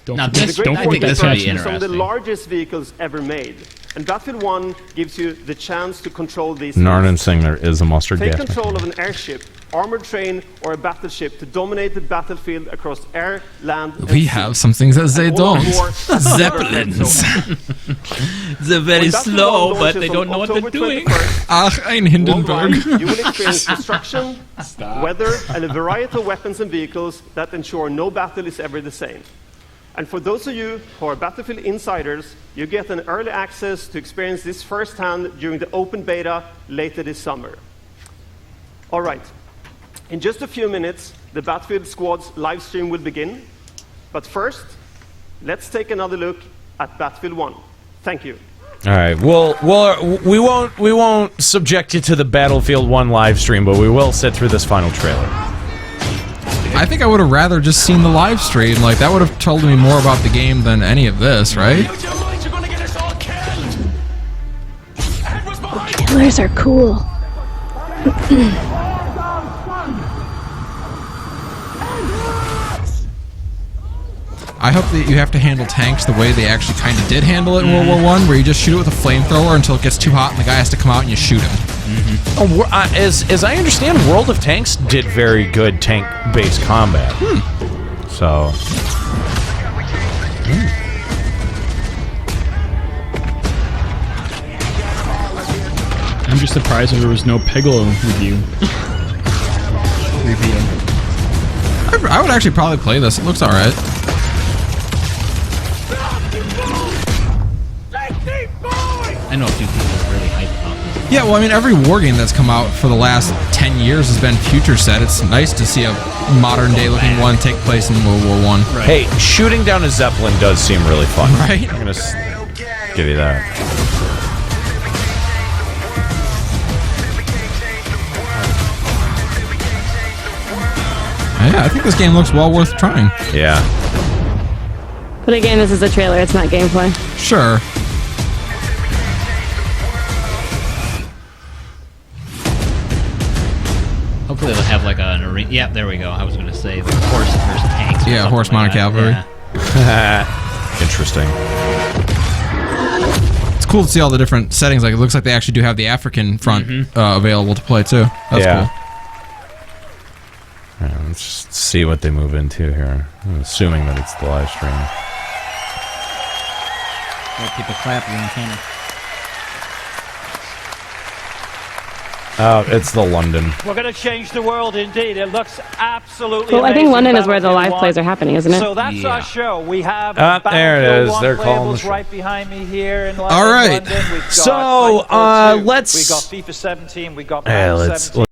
Speaker 9: Don't
Speaker 20: Now
Speaker 9: forget-
Speaker 20: this-
Speaker 2: The
Speaker 9: don't
Speaker 2: great
Speaker 20: I
Speaker 9: forget
Speaker 20: think
Speaker 9: that
Speaker 20: that's gonna be
Speaker 2: Some of the
Speaker 20: interesting.
Speaker 2: largest vehicles ever made. And Battlefield 1 gives you the chance to control these
Speaker 1: Narnan
Speaker 2: things.
Speaker 1: saying there is a mustard
Speaker 2: Take
Speaker 1: gas
Speaker 2: control
Speaker 1: mechanic.
Speaker 2: of an airship, armored train, or a battleship to dominate the battlefield across air, land, and
Speaker 6: We
Speaker 2: sea.
Speaker 6: have some things that they
Speaker 2: And all
Speaker 6: don't.
Speaker 2: war-
Speaker 20: Zeppelins. They're very
Speaker 2: When Battlefield
Speaker 20: slow,
Speaker 2: 1
Speaker 20: but
Speaker 2: launches
Speaker 20: they
Speaker 2: on
Speaker 20: don't know what they're
Speaker 2: October
Speaker 20: doing.
Speaker 2: 21st,
Speaker 6: Ach, ein Hindenburg.
Speaker 2: worldwide, you will experience destruction, weather, and a variety of weapons and vehicles that ensure no battle is ever the same. And for those of you who are Battlefield insiders, you get an early access to experience this firsthand during the open beta later this summer. All right. In just a few minutes, the Battlefield Squad's live stream will begin. But first, let's take another look at Battlefield 1. Thank you.
Speaker 1: All right. Well, we won't subject you to the Battlefield 1 live stream, but we will sit through this final trailer.
Speaker 6: I think I would have rather just seen the live stream. Like that would have told me more about the game than any of this, right?
Speaker 5: Killers are cool.
Speaker 6: I hope that you have to handle tanks the way they actually kind of did handle it in World War I, where you just shoot it with a flamethrower until it gets too hot and the guy has to come out and you shoot him.
Speaker 1: As I understand, World of Tanks did very good tank-based combat. So...
Speaker 9: I'm just surprised that there was no Peggle review.
Speaker 6: I would actually probably play this. It looks alright.
Speaker 20: I know a few people are really hyped about this.
Speaker 6: Yeah, well, I mean, every war game that's come out for the last 10 years has been future set. It's nice to see a modern-day looking one take place in World War I.
Speaker 1: Right. Hey, shooting down a Zeppelin does seem really fun.
Speaker 6: Right?
Speaker 1: I'm going to give you that.
Speaker 6: Yeah, I think this game looks well worth trying.
Speaker 1: Yeah.
Speaker 5: But again, this is a trailer. It's not gameplay.
Speaker 6: Sure.
Speaker 20: Hopefully they'll have like an arena. Yeah, there we go. I was going to say like horse versus tanks.
Speaker 6: Yeah, horse mounted cavalry.
Speaker 20: Yeah.
Speaker 1: Interesting.
Speaker 6: It's cool to see all the different settings. Like, it looks like they actually do have the African front available to play too. That's cool.
Speaker 1: All right, let's just see what they move into here. I'm assuming that it's the live stream.
Speaker 20: Let people clap on camera.
Speaker 1: Oh, it's the London.
Speaker 3: We're going to change the world indeed. It looks absolutely
Speaker 5: Well, I think
Speaker 3: amazing.
Speaker 5: London is where the live plays are happening, isn't it?
Speaker 3: So that's our show. We have
Speaker 1: there it is. They're calling the show.
Speaker 3: right behind me here in
Speaker 1: All right.
Speaker 3: London. We've got
Speaker 1: So,
Speaker 3: FIFA 2,
Speaker 1: let's...
Speaker 3: we got FIFA 17, we got
Speaker 1: Yeah,
Speaker 3: Madden
Speaker 1: let's
Speaker 3: 17.